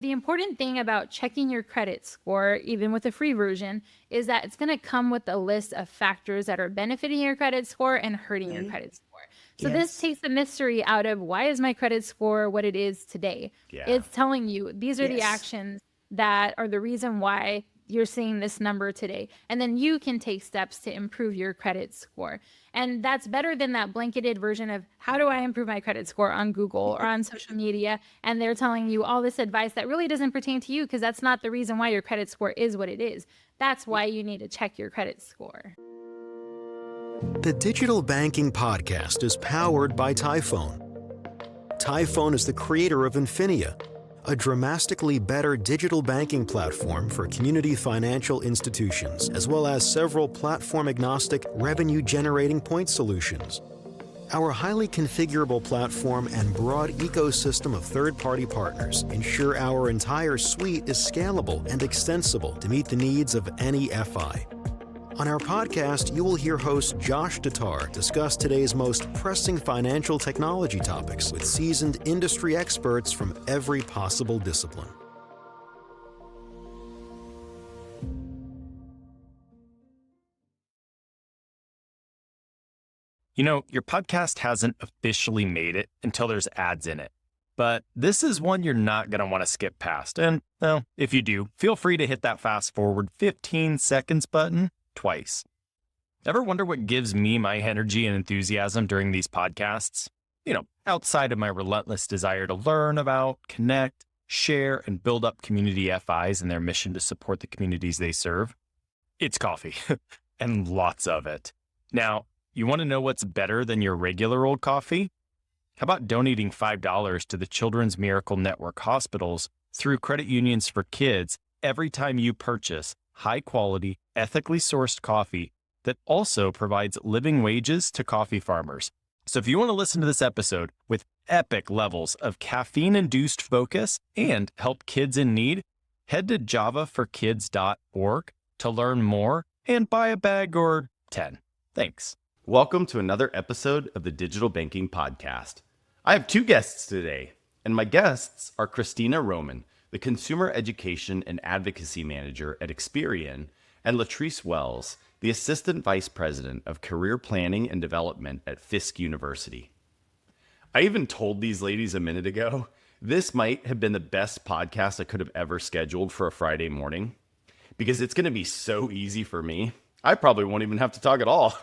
The important thing about checking your credit score, even with the free version, is that it's going to come with a list of factors that are benefiting your credit score and hurting your Mhm. credit score. So this Yes. takes the mystery out of why is my credit score what it is today? Yeah. It's telling you these are the Yes. actions that are the reason why you're seeing this number today. And then you can take steps to improve your credit score. And that's better than that blanketed version of how do I improve my credit score on Google or on social media. And they're telling you all this advice that really doesn't pertain to you because that's not the reason why your credit score is what it is. That's why you need to check your credit score. The Digital Banking Podcast is powered by Tyfone. Tyfone is the creator of Infinia, a dramatically better digital banking platform for community financial institutions, as well as several platform-agnostic revenue-generating point solutions. Our highly configurable platform and broad ecosystem of third-party partners ensure our entire suite is scalable and extensible to meet the needs of any FI. On our podcast, you will hear host Josh DeTar discuss today's most pressing financial technology topics with seasoned industry experts from every possible discipline. You know, your podcast hasn't officially made it until there's ads in it. But this is one you're not going to want to skip past. And, well, if you do, feel free to hit that fast forward 15 seconds button twice. Ever wonder what gives me my energy and enthusiasm during these podcasts? You know, outside of my relentless desire to learn about, connect, share, and build up community FIs and their mission to support the communities they serve? It's coffee, and lots of it. Now, you want to know what's better than your regular old coffee? How about donating $5 to the Children's Miracle Network hospitals through Credit Unions for Kids every time you purchase high-quality, ethically sourced coffee that also provides living wages to coffee farmers? So if you want to listen to this episode with epic levels of caffeine-induced focus and help kids in need, head to javaforkids.org to learn more and buy a bag or 10. Thanks. Welcome to another episode of the Digital Banking Podcast. I have two guests today, and my guests are Christina Roman, the Consumer Education and Advocacy Manager at Experian, and Latreace Wells, the Assistant Vice President of Career Planning and Development at Fisk University. I even told these ladies a minute ago, this might have been the best podcast I could have ever scheduled for a Friday morning, because it's going to be so easy for me. I probably won't even have to talk at all.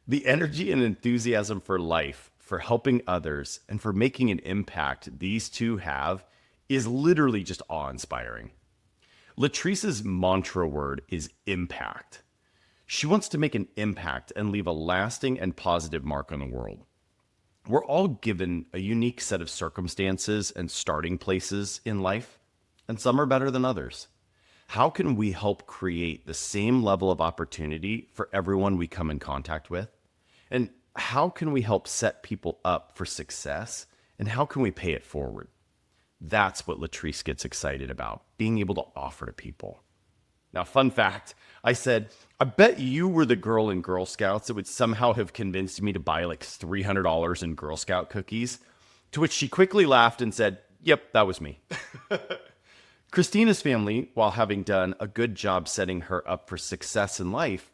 The energy and enthusiasm for life, for helping others, and for making an impact these two have is literally just awe-inspiring. Latreace's mantra word is impact. She wants to make an impact and leave a lasting and positive mark on the world. We're all given a unique set of circumstances and starting places in life, and some are better than others. How can we help create the same level of opportunity for everyone we come in contact with? And how can we help set people up for success? And how can we pay it forward? That's what Latreace gets excited about, being able to offer to people. Now, fun fact, I said, I bet you were the girl in Girl Scouts that would somehow have convinced me to buy like $300 in Girl Scout cookies, to which she quickly laughed and said, yep, that was me. Christina's family, while having done a good job setting her up for success in life,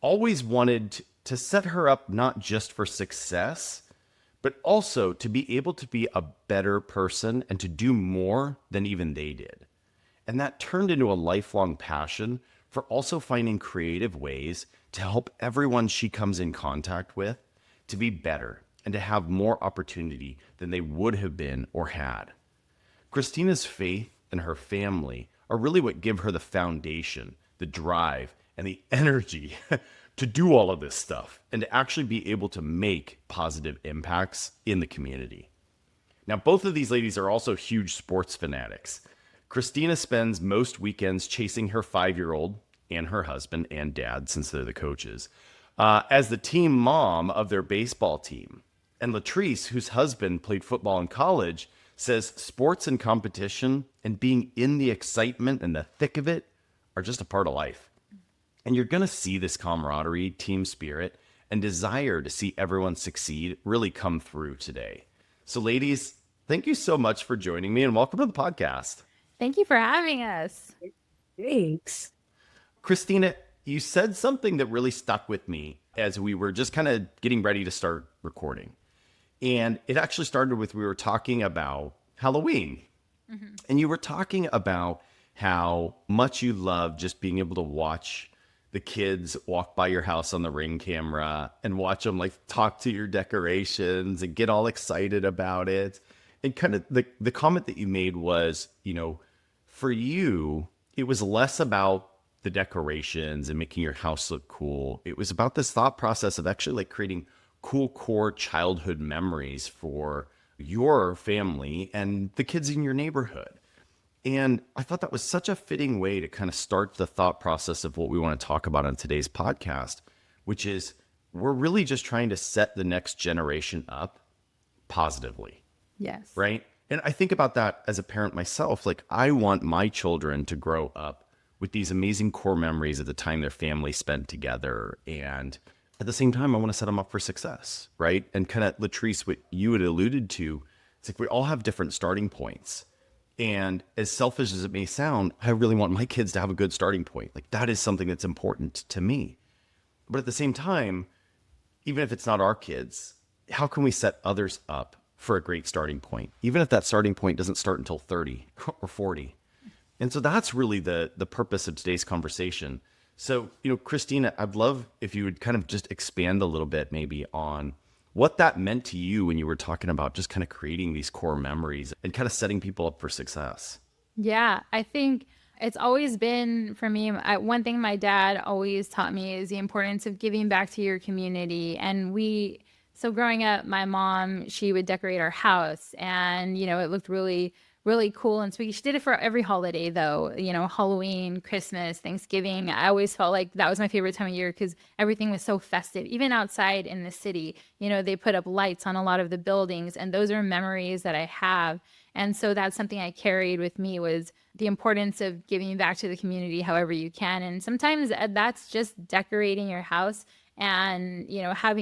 always wanted to set her up not just for success, but also to be able to be a better person and to do more than even they did. And that turned into a lifelong passion for also finding creative ways to help everyone she comes in contact with to be better and to have more opportunity than they would have been or had. Christina's faith and her family are really what give her the foundation, the drive, and the energy to do all of this stuff and to actually be able to make positive impacts in the community. Now, both of these ladies are also huge sports fanatics. Christina spends most weekends chasing her 5-year-old and her husband and dad, since they're the coaches, as the team mom of their baseball team. And Latreace, whose husband played football in college, says sports and competition and being in the excitement and the thick of it are just a part of life. And you're going to see this camaraderie, team spirit, and desire to see everyone succeed really come through today. So ladies, thank you so much for joining me and welcome to the podcast. Thank you for having us. Thanks. Christina, you said something that really stuck with me as we were just kind of getting ready to start recording. And it actually started with, we were talking about Halloween. And you were talking about how much you love just being able to watch the kids walk by your house on the Ring camera and watch them like talk to your decorations and get all excited about it. And kind of the comment that you made was, for you, it was less about the decorations and making your house look cool. It was about this thought process of actually like creating cool core childhood memories for your family and the kids in your neighborhood. And I thought that was such a fitting way to kind of start the thought process of what we want to talk about on today's podcast, which is we're really just trying to set the next generation up positively. Yes. Right. And I think about that as a parent myself. Like, I want my children to grow up with these amazing core memories of the time their family spent together. And at the same time, I want to set them up for success. Right. And kind of, Latreace, what you had alluded to, it's like we all have different starting points. And as selfish as it may sound, I really want my kids to have a good starting point. Like, that is something that's important to me. But at the same time, even if it's not our kids, how can we set others up for a great starting point, even if that starting point doesn't start until 30 or 40? And so that's really the purpose of today's conversation. So, Christina, I'd love if you would kind of just expand a little bit maybe on what that meant to you when you were talking about just kind of creating these core memories and kind of setting people up for success. Yeah, I think it's always been for me, one thing my dad always taught me is the importance of giving back to your community. And so growing up, my mom, she would decorate our house and, it looked really, really cool and sweet. She did it for every holiday though, Halloween, Christmas, Thanksgiving. I always felt like that was my favorite time of year because everything was so festive. Even outside in the city, they put up lights on a lot of the buildings, and those are memories that I have. And so that's something I carried with me, was the importance of giving back to the community however you can. And sometimes that's just decorating your house and,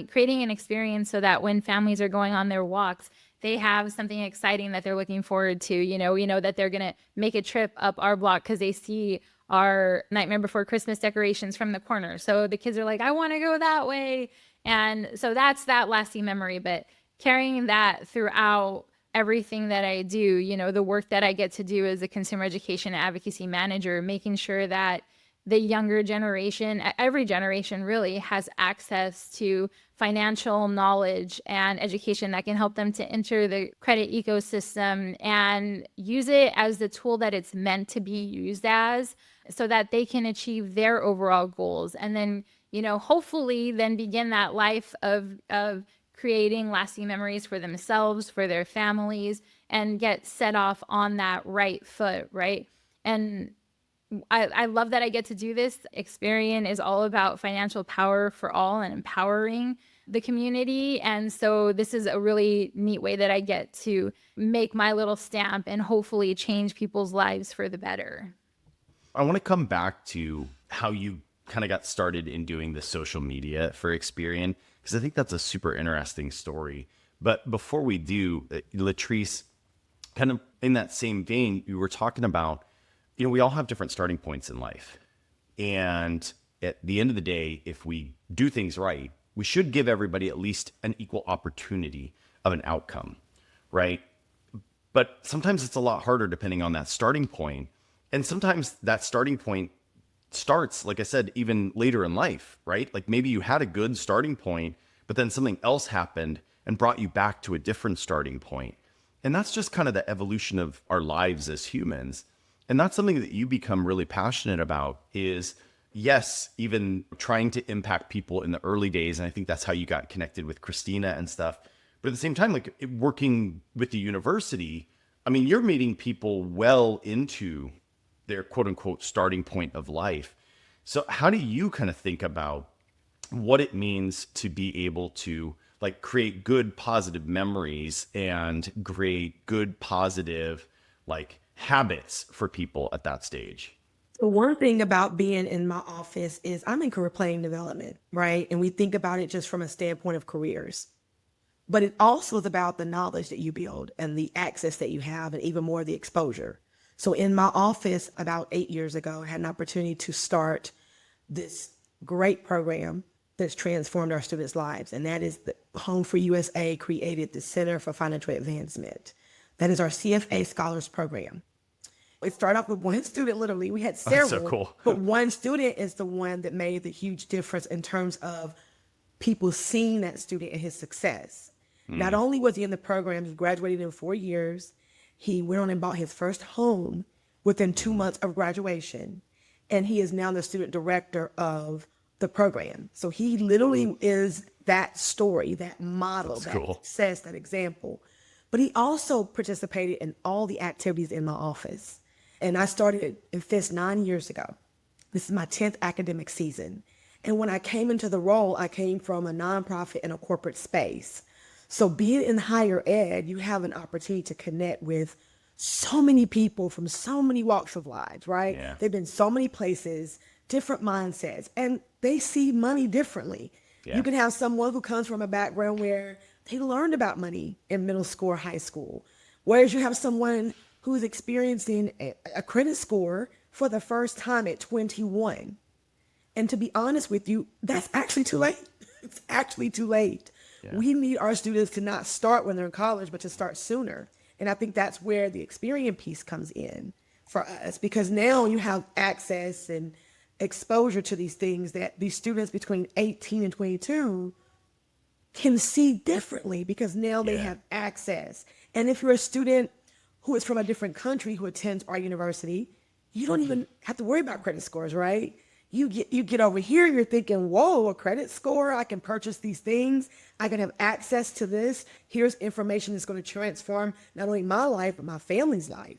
creating an experience so that when families are going on their walks, they have something exciting that they're looking forward to. We know that they're going to make a trip up our block because they see our Nightmare Before Christmas decorations from the corner. So the kids are like, I want to go that way. And so that's that lasting memory. But carrying that throughout everything that I do, the work that I get to do as a consumer education and advocacy manager, making sure that the younger generation, every generation really, has access to financial knowledge and education that can help them to enter the credit ecosystem and use it as the tool that it's meant to be used as, so that they can achieve their overall goals. And then, hopefully then begin that life of creating lasting memories for themselves, for their families, and get set off on that right foot, right? And I love that I get to do this. Experian is all about financial power for all and empowering the community. And so this is a really neat way that I get to make my little stamp and hopefully change people's lives for the better. I want to come back to how you kind of got started in doing the social media for Experian, because I think that's a super interesting story. But before we do, Latreace, kind of in that same vein, you were talking about, we all have different starting points in life. And at the end of the day, if we do things right, we should give everybody at least an equal opportunity of an outcome, right? But sometimes it's a lot harder depending on that starting point. And sometimes that starting point starts, like I said, even later in life, right? Like maybe you had a good starting point, but then something else happened and brought you back to a different starting point. And that's just kind of the evolution of our lives as humans. And that's something that you become really passionate about is, yes, even trying to impact people in the early days. And I think that's how you got connected with Christina and stuff. But at the same time, like working with the university, I mean, you're meeting people well into their quote unquote starting point of life. So how do you kind of think about what it means to be able to like create good, positive memories and create good, positive, like habits for people at that stage? So one thing about being in my office is I'm in career planning development, right? And we think about it just from a standpoint of careers. But it also is about the knowledge that you build and the access that you have and even more the exposure. So in my office about 8 years ago, I had an opportunity to start this great program that's transformed our students' lives. And that is the Home for USA created the Center for Financial Advancement. That is our CFA Scholars Program. It started off with one student, literally. We had several, so cool. but one student is the one that made the huge difference in terms of people seeing that student and his success. Not only was he in the program, he graduated in 4 years. He went on and bought his first home within 2 months of graduation. And he is now the student director of the program. So he literally is that story, that model, That's that cool. success, that example. But he also participated in all the activities in my office. And I started in Fisk 9 years ago. This is my 10th academic season. And when I came into the role, I came from a nonprofit and a corporate space. So being in higher ed, you have an opportunity to connect with so many people from so many walks of lives, right? Yeah. They've been so many places, different mindsets, and they see money differently. Yeah. You can have someone who comes from a background where they learned about money in middle school or high school, whereas you have someone who's experiencing a credit score for the first time at 21. And to be honest with you, that's actually too late. It's actually too late. Yeah. We need our students to not start when they're in college, but to start sooner. And I think that's where the Experian piece comes in for us, because now you have access and exposure to these things that these students between 18 and 22 can see differently, because now they have access. And if you're a student who is from a different country who attends our university, you don't even have to worry about credit scores, right? You get over here, you're thinking, whoa, a credit score, I can purchase these things, I can have access to this. Here's information that's going to transform not only my life, but my family's life,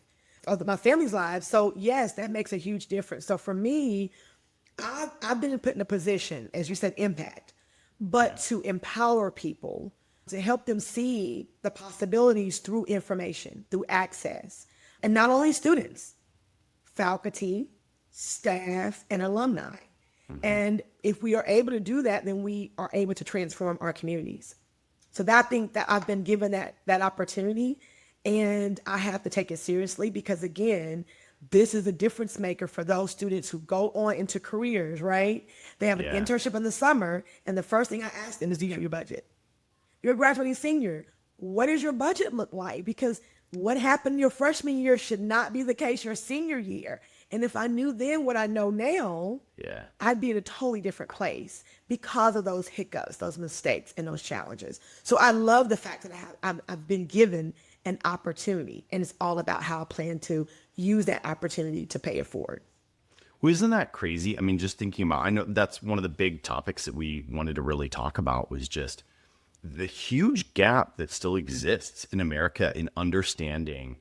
my family's lives. So yes, that makes a huge difference. So for me, I've been put in a position, as you said, impact, but to empower people, to help them see the possibilities through information, through access. And not only students, faculty, staff, and alumni. And if we are able to do that, then we are able to transform our communities. So I think that I've been given that opportunity, and I have to take it seriously, because again, this is a difference maker for those students who go on into careers, right? They have an internship in the summer, and the first thing I ask them is, do you have your budget? You're a graduating senior. What does your budget look like? Because what happened your freshman year should not be the case your senior year. And if I knew then what I know now, I'd be in a totally different place because of those hiccups, those mistakes, and those challenges. So I love the fact that I've been given an opportunity, and it's all about how I plan to use that opportunity to pay it forward. Well, isn't that crazy? I mean, just thinking about, I know that's one of the big topics that we wanted to really talk about, was just the huge gap that still exists in America in understanding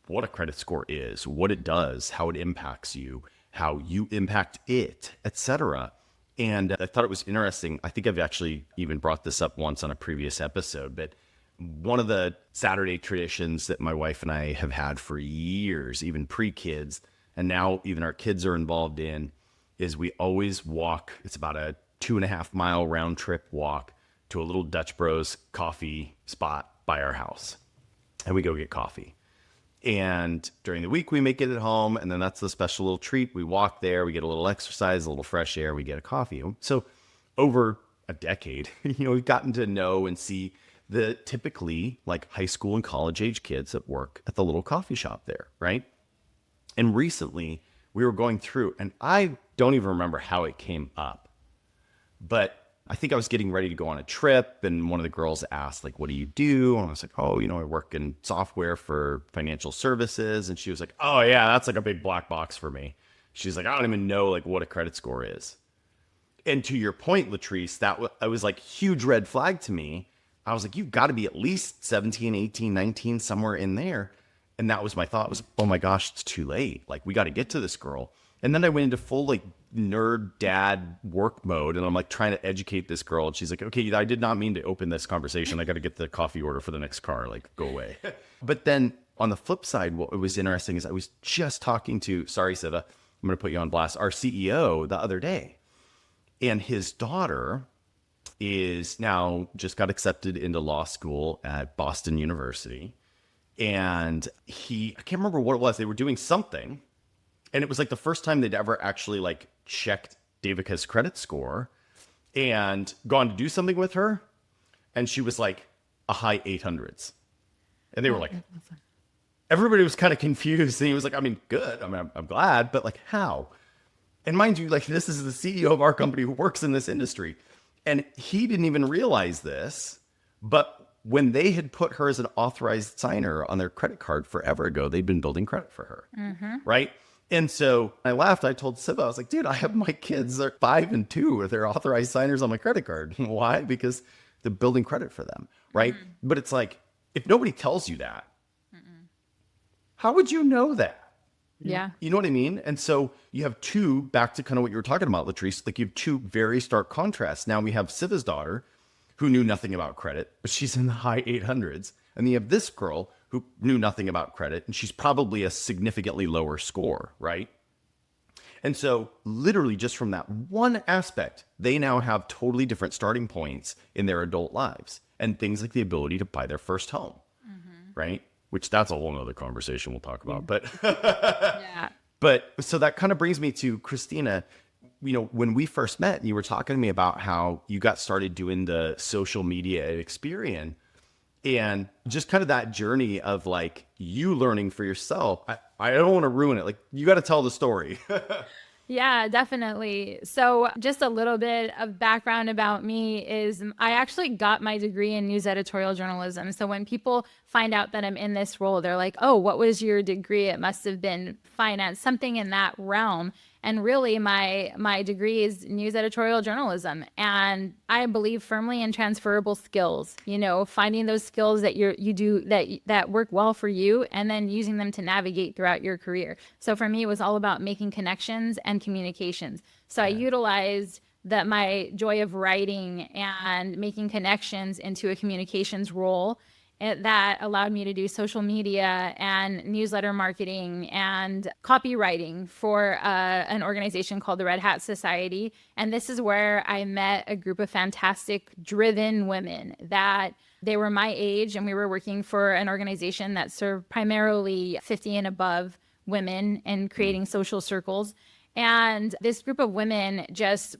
what a credit score is, what it does, how it impacts you, how you impact it, etc. And I thought it was interesting. I think I've actually even brought this up once on a previous episode, but one of the Saturday traditions that my wife and I have had for years, even pre-kids, and now even our kids are involved in, is we always walk. It's about a 2.5 mile round trip walk to a little Dutch Bros coffee spot by our house. And we go get coffee. And during the week, we make it at home. And then that's the special little treat. We walk there, we get a little exercise, a little fresh air, we get a coffee. So over a decade, we've gotten to know and see the typically like high school and college age kids that work at the little coffee shop there, right? And recently we were going through, and I don't even remember how it came up, but I think I was getting ready to go on a trip, and one of the girls asked, like, what do you do? And I was like, oh, I work in software for financial services. And she was like, oh yeah, that's like a big black box for me. She's like, I don't even know like what a credit score is. And to your point, Latreace, that was like huge red flag to me. I was like, you've got to be at least 17, 18, 19, somewhere in there. And that was my thought, was, oh my gosh, it's too late. Like, we got to get to this girl. And then I went into full like nerd dad work mode, and I'm like trying to educate this girl. And she's like, okay, I did not mean to open this conversation. I got to get the coffee order for the next car. Like, go away. But then on the flip side, what was interesting is I was just talking to, sorry, Siva, I'm going to put you on blast, our CEO the other day. And his daughter is now just got accepted into law school at Boston University. And I can't remember what it was. They were doing something. And it was like the first time they'd ever actually like checked Davica's credit score and gone to do something with her. And she was like a high 800s. And they were like, everybody was kind of confused. And he was like, I mean, good. I mean, I'm glad, but like, how? And mind you, like, this is the CEO of our company who works in this industry. And he didn't even realize this. But when they had put her as an authorized signer on their credit card forever ago, they'd been building credit for her. Right. And so I laughed. I told Siva, I was like, dude, I have my kids, they're 5 and 2. They're authorized signers on my credit card. Why? Because they're building credit for them. Right. But it's like, if nobody tells you that, how would you know that? Yeah. You know what I mean? And so you have two, back to kind of what you were talking about, Latreace, like you have two very stark contrasts. Now we have Siva's daughter who knew nothing about credit, but she's in the high 800s. And then you have this girl who knew nothing about credit, and she's probably a significantly lower score, right? And so literally just from that one aspect, they now have totally different starting points in their adult lives, and things like the ability to buy their first home, right? Which that's a whole nother conversation we'll talk about. But Yeah. but so that kind of brings me to Christina. You know, when we first met, you were talking to me about how you got started doing the social media at Experian, and just kind of that journey of like you learning for yourself. I don't want to ruin it. Like, you got to tell the story. Yeah, definitely. So just a little bit of background about me is I actually got my degree in news editorial journalism. So when people find out that I'm in this role, they're like, oh, what was your degree? It must have been finance, something in that realm. And really my degree is news editorial journalism. And I believe firmly in transferable skills, you know, finding those skills that you do that work well for you, and then using them to navigate throughout your career. So for me, it was all about making connections and communications. So I utilized my joy of writing and making connections into a communications role that allowed me to do social media and newsletter marketing and copywriting for an organization called the Red Hat Society. And this is where I met a group of fantastic, driven women that they were my age, and we were working for an organization that served primarily 50 and above women and creating social circles. And this group of women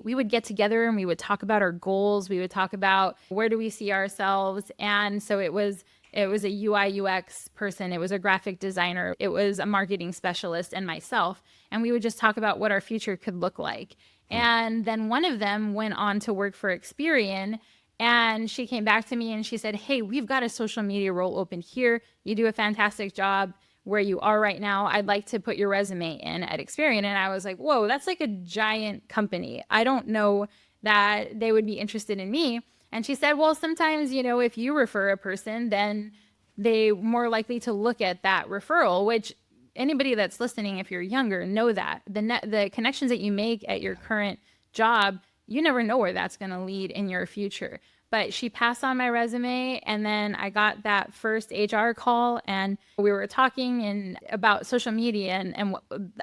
we would get together and we would talk about our goals. We would talk about where do we see ourselves. And so it was a UI UX person. It was a graphic designer. It was a marketing specialist and myself. And we would just talk about what our future could look like. And then one of them went on to work for Experian. And she came back to me and she said, hey, we've got a social media role open here. You do a fantastic job where you are right now. I'd like to put your resume in at Experian. And I was like, whoa, that's like a giant company. I don't know that they would be interested in me. And she said, well, sometimes, you know, if you refer a person, then they're more likely to look at that referral, which anybody that's listening, if you're younger, know that the connections that you make at your current job, you never know where that's going to lead in your future. But she passed on my resume, and then I got that first HR call, and we were talking about social media, and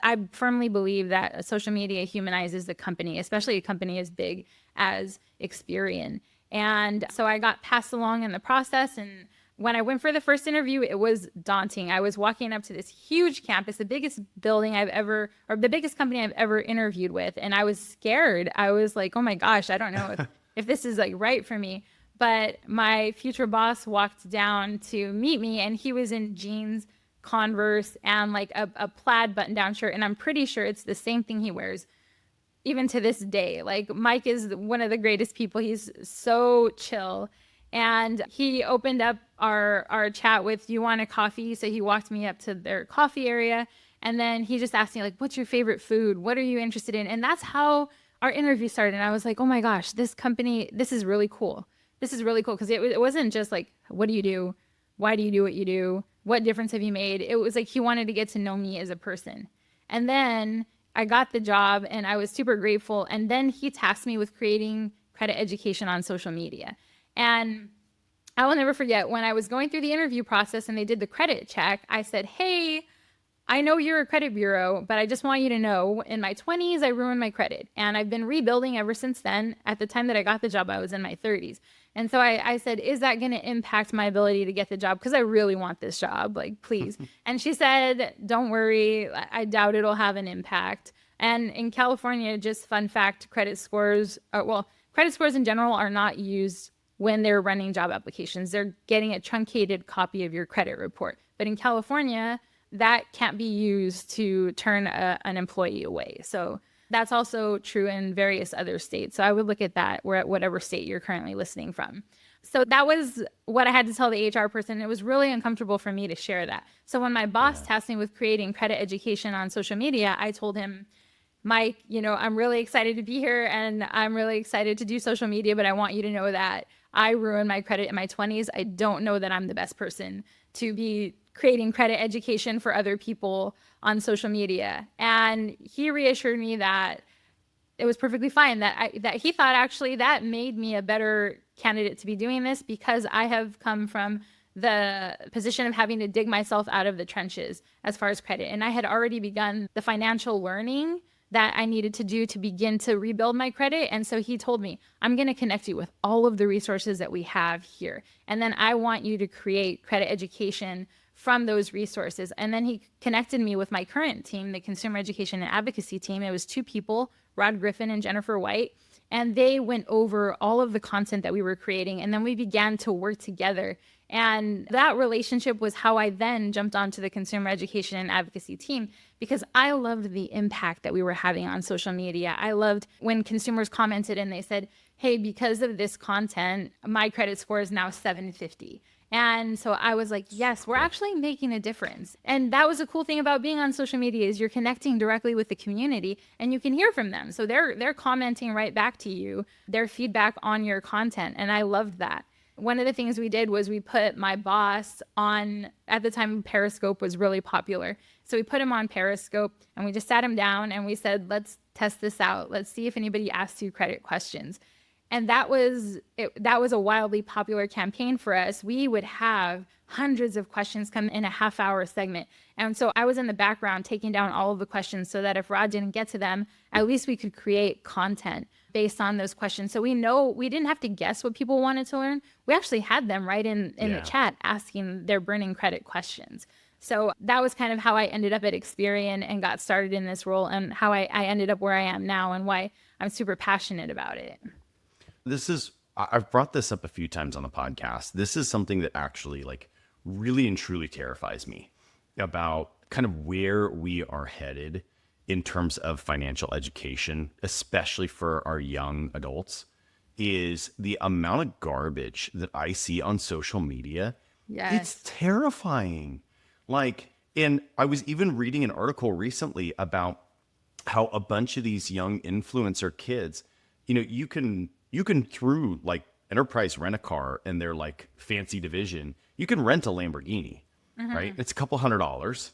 I firmly believe that social media humanizes the company, especially a company as big as Experian. And so I got passed along in the process, and when I went for the first interview, it was daunting. I was walking up to this huge campus, the biggest the biggest company I've ever interviewed with, and I was scared. I was like, oh my gosh, I don't know if this is like right for me. But my future boss walked down to meet me, and he was in jeans, Converse, and like a plaid button-down shirt. And I'm pretty sure it's the same thing he wears even to this day. Like, Mike is one of the greatest people. He's so chill. And he opened up our chat with, do you want a coffee? So he walked me up to their coffee area. And then he just asked me, like, what's your favorite food? What are you interested in? And that's how our interview started. And I was like, oh my gosh, this company, this is really cool. This is really cool. Because it wasn't just like, what do you do? Why do you do what you do? What difference have you made? It was like he wanted to get to know me as a person. And then I got the job and I was super grateful. And then he tasked me with creating credit education on social media. And I will never forget when I was going through the interview process and they did the credit check, I said, hey, I know you're a credit bureau, but I just want you to know in my 20s, I ruined my credit. And I've been rebuilding ever since then. At the time that I got the job, I was in my 30s. And so I said, is that going to impact my ability to get the job? Because I really want this job, like, please. And she said, don't worry. I doubt it'll have an impact. And in California, just fun fact, credit scores in general are not used when they're running job applications. They're getting a truncated copy of your credit report. But in California, that can't be used to turn an employee away. So that's also true in various other states. So I would look at that or at whatever state you're currently listening from. So that was what I had to tell the HR person. It was really uncomfortable for me to share that. So when my boss tasked me with creating credit education on social media, I told him, Mike, I'm really excited to be here and I'm really excited to do social media, but I want you to know that I ruined my credit in my 20s. I don't know that I'm the best person to be creating credit education for other people on social media. And he reassured me that it was perfectly fine, that he thought actually that made me a better candidate to be doing this because I have come from the position of having to dig myself out of the trenches as far as credit. And I had already begun the financial learning that I needed to do to begin to rebuild my credit. And so he told me, I'm going to connect you with all of the resources that we have here. And then I want you to create credit education from those resources. And then he connected me with my current team, the Consumer Education and Advocacy team. It was 2 people, Rod Griffin and Jennifer White. And they went over all of the content that we were creating. And then we began to work together. And that relationship was how I then jumped onto the Consumer Education and Advocacy team because I loved the impact that we were having on social media. I loved when consumers commented and they said, hey, because of this content, my credit score is now 750. And so I was like, yes, we're actually making a difference. And that was a cool thing about being on social media is you're connecting directly with the community and you can hear from them. So they're commenting right back to you, their feedback on your content. And I loved that. One of the things we did was we put my boss on, at the time Periscope was really popular. So we put him on Periscope and we just sat him down and we said, let's test this out. Let's see if anybody asks you credit questions. And that was a wildly popular campaign for us. We would have hundreds of questions come in a half-hour segment. And so I was in the background taking down all of the questions so that if Rod didn't get to them, at least we could create content based on those questions. So we didn't have to guess what people wanted to learn. We actually had them right in the chat asking their burning credit questions. So that was kind of how I ended up at Experian and got started in this role and how I ended up where I am now and why I'm super passionate about it. I've brought this up a few times on the podcast. This is something that actually really and truly terrifies me about kind of where we are headed in terms of financial education, especially for our young adults, is the amount of garbage that I see on social media. Yes. It's terrifying. And I was even reading an article recently about how a bunch of these young influencer kids, you can through Enterprise Rent-A-Car and their fancy division, you can rent a Lamborghini, right? It's a couple $100.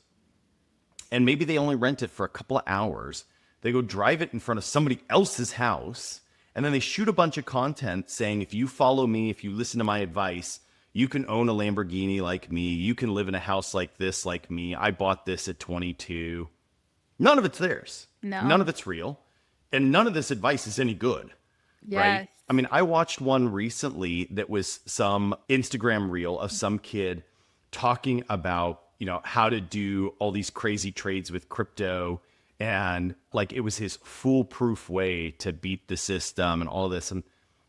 And maybe they only rent it for a couple of hours. They go drive it in front of somebody else's house. And then they shoot a bunch of content saying, if you follow me, if you listen to my advice, you can own a Lamborghini like me. You can live in a house like this like me. I bought this at 22. None of it's theirs. No. None of it's real. And none of this advice is any good. Yes. Right? I mean, I watched one recently that was some Instagram reel of some kid talking about, how to do all these crazy trades with crypto. And it was his foolproof way to beat the system and all this. And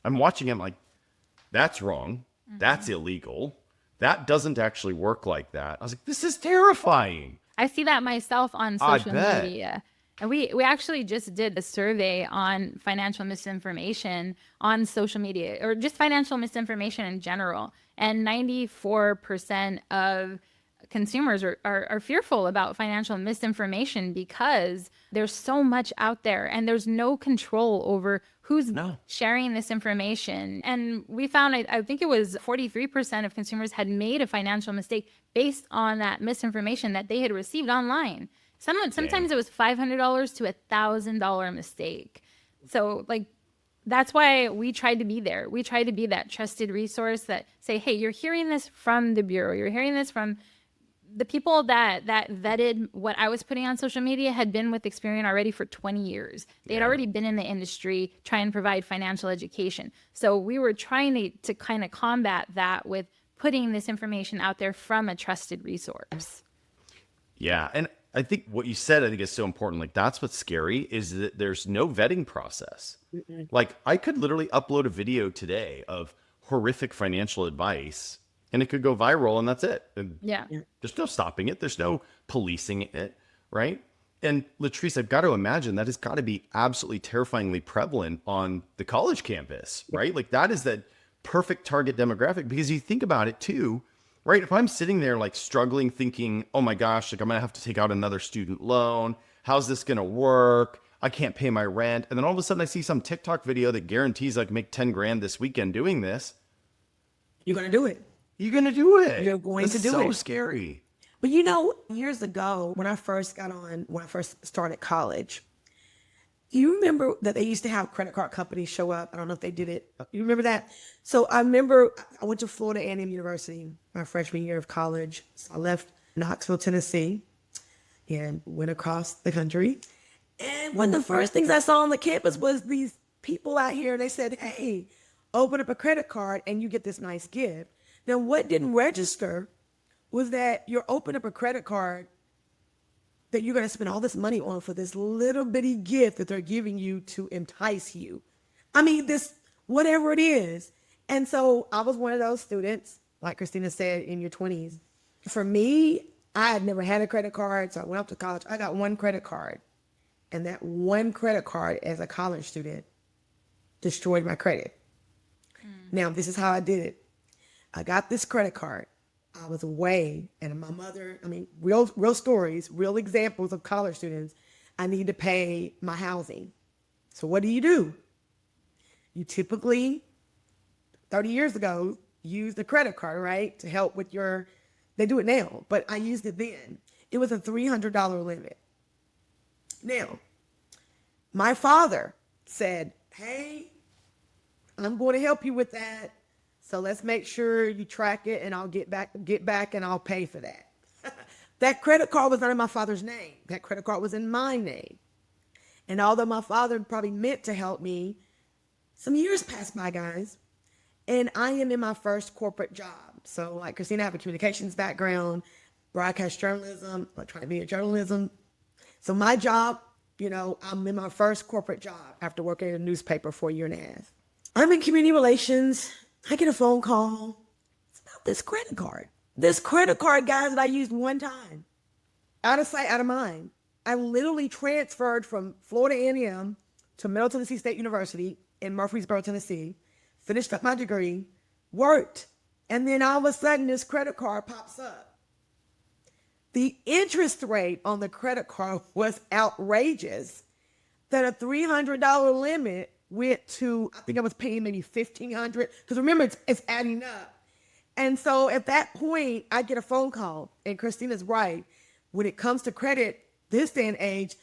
I'm watching him that's wrong. That's illegal. That doesn't actually work like that. I was like, this is terrifying. I see that myself on social media. And we actually just did a survey on financial misinformation on social media, or just financial misinformation in general. And 94% of consumers are fearful about financial misinformation because there's so much out there and there's no control over who's sharing this information. And we found, I think it was 43% of consumers had made a financial mistake based on that misinformation that they had received online. Sometimes it was $500 to $1,000 mistake. So that's why we tried to be there. We tried to be that trusted resource that say, hey, you're hearing this from the Bureau. You're hearing this from the people that vetted what I was putting on social media had been with Experian already for 20 years. They had already been in the industry trying to provide financial education. So we were trying to kind of combat that with putting this information out there from a trusted resource. Yeah. And I think what you said, I think is so important. Like, that's what's scary, is that there's no vetting process. Like, I could literally upload a video today of horrific financial advice and it could go viral and that's it. And Yeah. there's no stopping it. There's no policing it. Right. And Latreace, I've got to imagine that has got to be absolutely terrifyingly prevalent on the college campus, right? Like, that is that perfect target demographic, because you think about it too, right? If I'm sitting there like struggling, thinking, oh my gosh, like I'm gonna have to take out another student loan. How's this gonna work? I can't pay my rent. And then all of a sudden I see some TikTok video that guarantees I can make 10 grand this weekend doing this. You're going to do it. You're gonna do it. You're going That's to do so it. scary. But years ago, when I first started college, you remember that they used to have credit card companies show up. I don't know if they did it. You remember that? So I remember I went to Florida A&M University my freshman year of college. So I left Knoxville, Tennessee, and went across the country. And one of the first things I saw on the campus was these people out here. They said, hey, open up a credit card and you get this nice gift. Now, what didn't register was that you're opening up a credit card that you're going to spend all this money on for this little bitty gift that they're giving you to entice you. I mean, this, whatever it is. And so I was one of those students, like Christina said, in your 20s. For me, I had never had a credit card, so I went up to college. I got one credit card. And that one credit card as a college student destroyed my credit. Now, this is how I did it. I got this credit card. I was away, and my mother, I mean, real stories, real examples of college students. I need to pay my housing. So what do? You typically, 30 years ago, used the credit card, right? To help with they do it now, but I used it then. It was a $300 limit. Now, my father said, hey, I'm going to help you with that. So let's make sure you track it, and I'll get back and I'll pay for that. That credit card was not in my father's name. That credit card was in my name. And although my father probably meant to help me, some years passed by, guys, and I am in my first corporate job. So like Christina, I have a communications background, broadcast journalism, electronic media journalism. So my job, I'm in my first corporate job after working in a newspaper for a year and a half. I'm in community relations. I get a phone call. It's about this credit card. This credit card, guys, that I used one time. Out of sight, out of mind. I literally transferred from Florida A&M to Middle Tennessee State University in Murfreesboro, Tennessee, finished up my degree, worked, and then all of a sudden this credit card pops up. The interest rate on the credit card was outrageous. That a $300 limit went to, I think I was paying maybe $1,500, because remember, it's adding up. And so at that point, I get a phone call, and Christina's right. When it comes to credit, this day and age,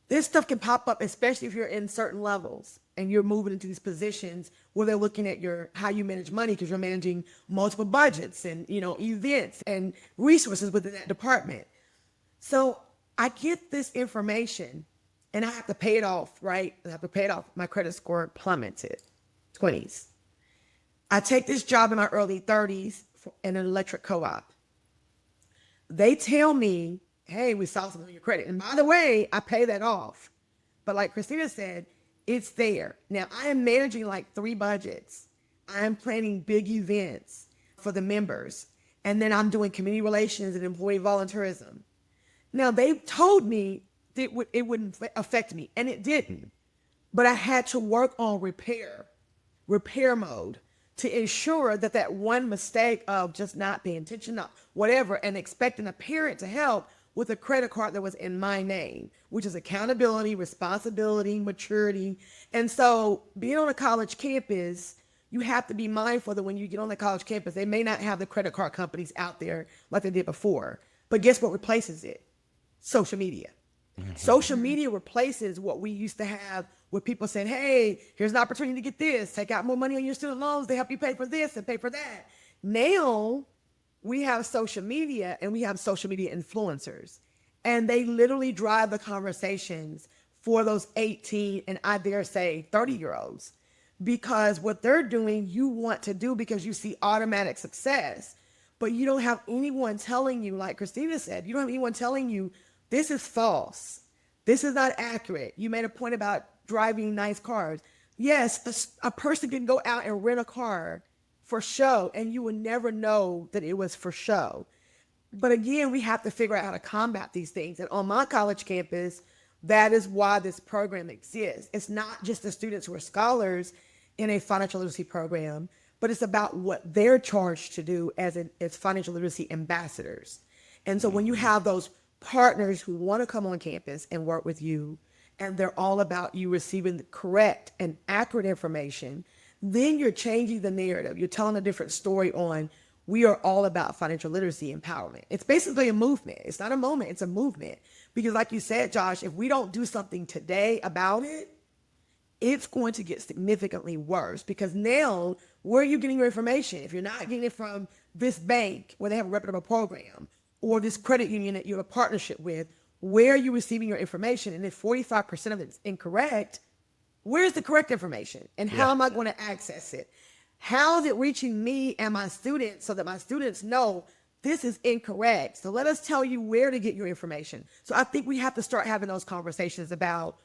this stuff can pop up, especially if you're in certain levels and you're moving into these positions where they're looking at how you manage money, because you're managing multiple budgets and, events and resources within that department. So I get this information and I have to pay it off, right? I have to pay it off. My credit score plummeted, 20s. I take this job in my early 30s in an electric co-op. They tell me, hey, we saw something on your credit. And by the way, I pay that off. But like Christina said, it's there. Now, I am managing like 3 budgets. I am planning big events for the members. And then I'm doing community relations and employee volunteerism. Now, they told me that it wouldn't affect me, and it didn't. But I had to work on repair mode, to ensure that one mistake of just not paying attention, whatever, and expecting a parent to help with a credit card that was in my name, which is accountability, responsibility, maturity. And so being on a college campus, you have to be mindful that when you get on the college campus, they may not have the credit card companies out there like they did before. But guess what replaces it? Social media. Social media replaces what we used to have, where people saying, hey, here's an opportunity to get this, take out more money on your student loans, they help you pay for this and pay for that. Now, we have social media and we have social media influencers, and they literally drive the conversations for those 18 and I dare say 30-year-olds, because what they're doing, you want to do because you see automatic success, but you don't have anyone telling you, like Christina said, you don't have anyone telling you this is false. This is not accurate. You made a point about driving nice cars. Yes, a person can go out and rent a car for show, and you would never know that it was for show. But again, we have to figure out how to combat these things. And on my college campus, that is why this program exists. It's not just the students who are scholars in a financial literacy program, but it's about what they're charged to do as financial literacy ambassadors. And so when you have those partners who want to come on campus and work with you, and they're all about you receiving the correct and accurate information, then you're changing the narrative. You're telling a different story on, we are all about financial literacy empowerment. It's basically a movement. It's not a moment, it's a movement. Because like you said, Josh, if we don't do something today about it, it's going to get significantly worse, because now, where are you getting your information? If you're not getting it from this bank where they have a reputable program, or this credit union that you have a partnership with, where are you receiving your information? And if 45% of it is incorrect, where's the correct information? And how am I going to access it? How is it reaching me and my students so that my students know this is incorrect? So let us tell you where to get your information. So I think we have to start having those conversations about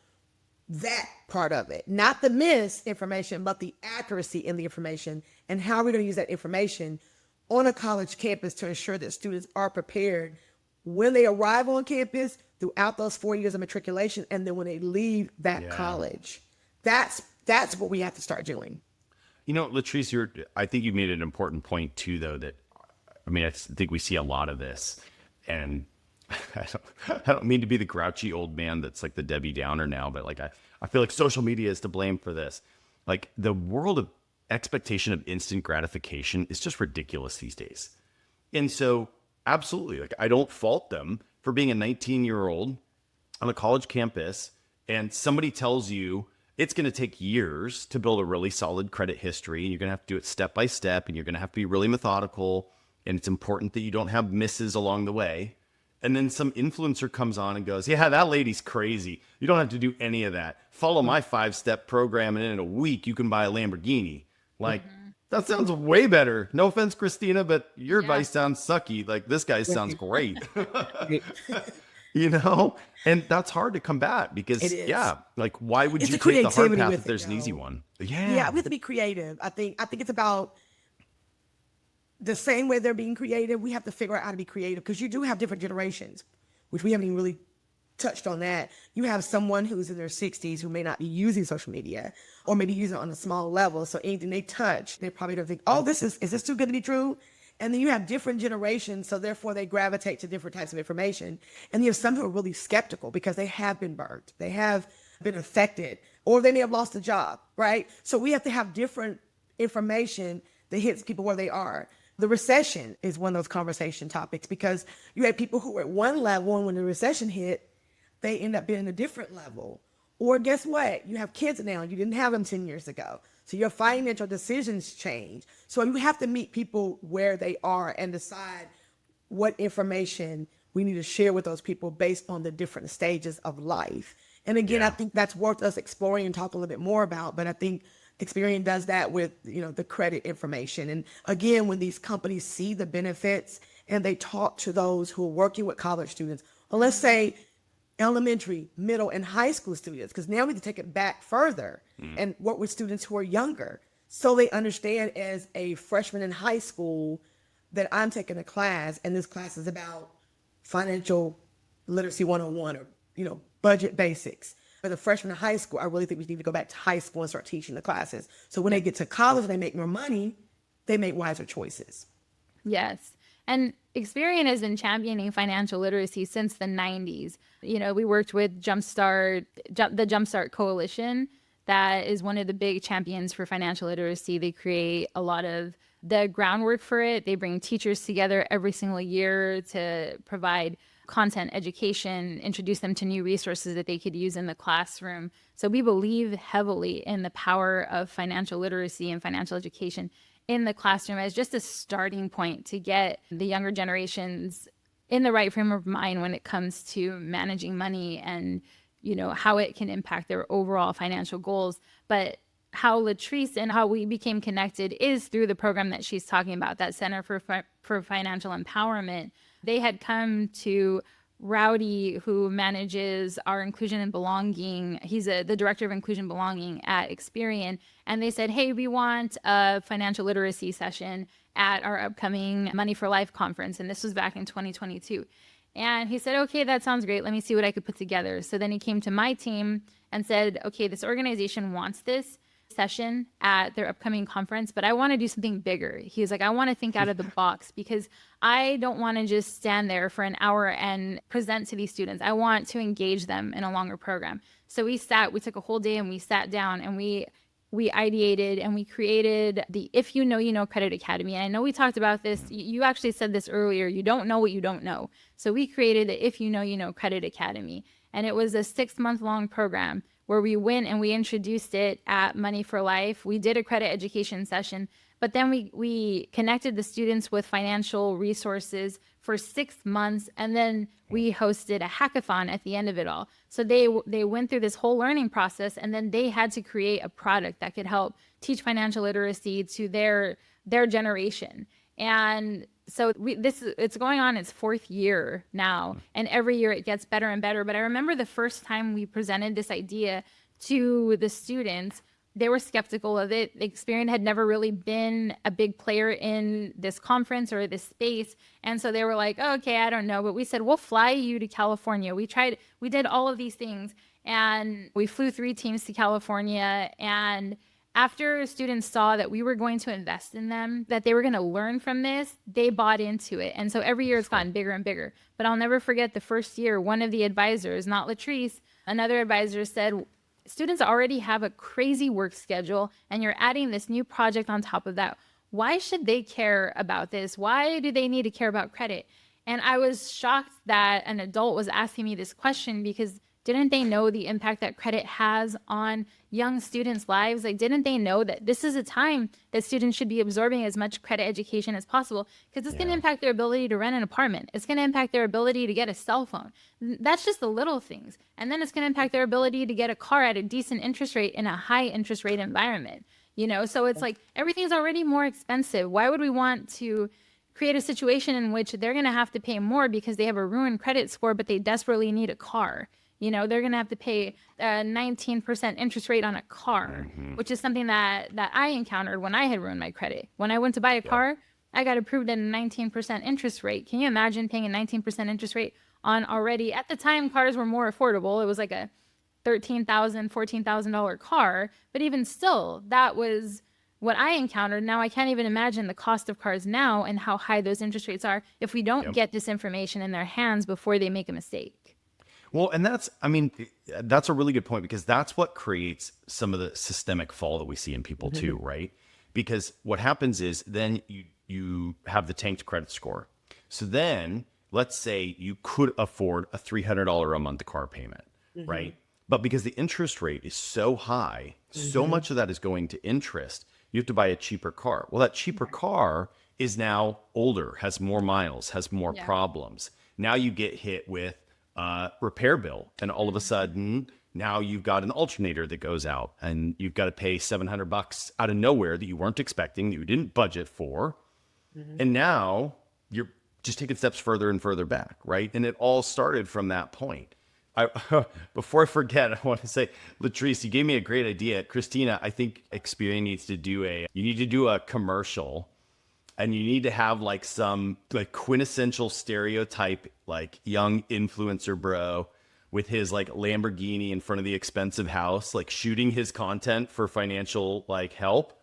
that part of it, not the misinformation, but the accuracy in the information, and how we're going to use that information on a college campus to ensure that students are prepared when they arrive on campus, throughout those 4 years of matriculation, and then when they leave that college. That's what we have to start doing. You know, Latreace, I think you made an important point too, though, that, I mean, I think we see a lot of this, and I don't mean to be the grouchy old man that's like the Debbie Downer now, but like, I feel like social media is to blame for this. Like, the world of expectation of instant gratification is just ridiculous these days. And so, absolutely, like, I don't fault them for being a 19-year-old on a college campus, and somebody tells you it's going to take years to build a really solid credit history, and you're going to have to do it step by step, and you're going to have to be really methodical, and it's important that you don't have misses along the way. And then some influencer comes on and goes, yeah, that lady's crazy. You don't have to do any of that. Follow my 5-step program, and in a week you can buy a Lamborghini. Like, that sounds way better. No offense, Christina, but your advice sounds sucky. Like, this guy sounds great. You know? And that's hard to combat because, like, why would you take the hard path if there's an easy one? Yeah, we have to be creative. I think it's about the same way they're being creative. We have to figure out how to be creative, because you do have different generations, which we haven't even really touched on that. You have someone who's in their 60s who may not be using social media, or maybe using it on a small level. So anything they touch, they probably don't think, oh, is this too good to be true? And then you have different generations, so therefore they gravitate to different types of information. And you have some who are really skeptical because they have been burnt, they have been affected, or they may have lost a job, right? So we have to have different information that hits people where they are. The recession is one of those conversation topics, because you had people who were at one level, and when the recession hit, they end up being a different level. Or guess what? You have kids now. You didn't have them 10 years ago. So your financial decisions change. So you have to meet people where they are and decide what information we need to share with those people based on the different stages of life. And again, I think that's worth us exploring and talk a little bit more about. But I think Experian does that with, the credit information. And again, when these companies see the benefits and they talk to those who are working with college students, or let's say elementary, middle, and high school students, because now we can take it back further and work with students who are younger, so they understand as a freshman in high school that I'm taking a class, and this class is about financial literacy 101, or budget basics. For the freshman in high school, I really think we need to go back to high school and start teaching the classes, so when they get to college and they make more money, they make wiser choices. Yes. And Experian has been championing financial literacy since the 90s. We worked with the Jumpstart Coalition. That is one of the big champions for financial literacy. They create a lot of the groundwork for it. They bring teachers together every single year to provide content education, introduce them to new resources that they could use in the classroom. So we believe heavily in the power of financial literacy and financial education in the classroom as just a starting point to get the younger generations in the right frame of mind when it comes to managing money and, how it can impact their overall financial goals. But how Latreace and how we became connected is through the program that she's talking about, that Center for Financial Empowerment. They had come to Rowdy, who manages our inclusion and belonging. He's the director of inclusion belonging at Experian. And they said, hey, we want a financial literacy session at our upcoming Money for Life conference. And this was back in 2022. And he said, okay, that sounds great. Let me see what I could put together. So then he came to my team and said, okay, this organization wants this session at their upcoming conference, but I want to do something bigger. He was like, I want to think out of the box because I don't want to just stand there for an hour and present to these students. I want to engage them in a longer program. So we took a whole day and we sat down and we ideated and we created the If You Know, You Know Credit Academy. And I know we talked about this. You actually said this earlier. You don't know what you don't know. So we created the If You Know, You Know Credit Academy. And it was a 6-month-long program where we went and we introduced it at Money for Life. We did a credit education session, but then we connected the students with financial resources for 6 months, and then we hosted a hackathon at the end of it all. So they went through this whole learning process, and then they had to create a product that could help teach financial literacy to their generation. And so it's going on its 4th year now, and every year it gets better and better. But I remember the first time we presented this idea to the students, they were skeptical of it. Experian had never really been a big player in this conference or this space. And so they were like, oh, okay, I don't know. But we said, we'll fly you to California. We did all of these things, and we flew 3 teams to California. And after students saw that we were going to invest in them, that they were going to learn from this, they bought into it. And so every year it's gotten bigger and bigger. But I'll never forget the first year, one of the advisors, not Latreace, another advisor said, students already have a crazy work schedule and you're adding this new project on top of that. Why should they care about this? Why do they need to care about credit? And I was shocked that an adult was asking me this question, because didn't they know the impact that credit has on young students' lives? Like, didn't they know that this is a time that students should be absorbing as much credit education as possible? Because it's going to impact their ability to rent an apartment. It's going to impact their ability to get a cell phone. That's just the little things. And then it's going to impact their ability to get a car at a decent interest rate in a high interest rate environment. So it's like everything's already more expensive. Why would we want to create a situation in which they're going to have to pay more because they have a ruined credit score, but they desperately need a car? They're going to have to pay a 19% interest rate on a car, which is something that I encountered when I had ruined my credit. When I went to buy a car, I got approved at a 19% interest rate. Can you imagine paying a 19% interest rate on already, at the time, cars were more affordable. It was like a $13,000, $14,000 car. But even still, that was what I encountered. Now I can't even imagine the cost of cars now and how high those interest rates are if we don't get this information in their hands before they make a mistake. Well, and that's a really good point, because that's what creates some of the systemic fall that we see in people too, right? Because what happens is then you have the tanked credit score. So then let's say you could afford a $300 a month car payment, right? But because the interest rate is so high, so much of that is going to interest, you have to buy a cheaper car. Well, that cheaper car is now older, has more miles, has more problems. Now you get hit with repair bill, and all of a sudden now you've got an alternator that goes out and you've got to pay $700 out of nowhere that you weren't expecting, that you didn't budget for. And now you're just taking steps further and further back, right? And it all started from that point. Before I forget, I want to say, Latreace, you gave me a great idea. Christina, I think Experian needs to do a commercial, and you need to have like some like quintessential stereotype, like young influencer bro with his like Lamborghini in front of the expensive house, like shooting his content for financial like help.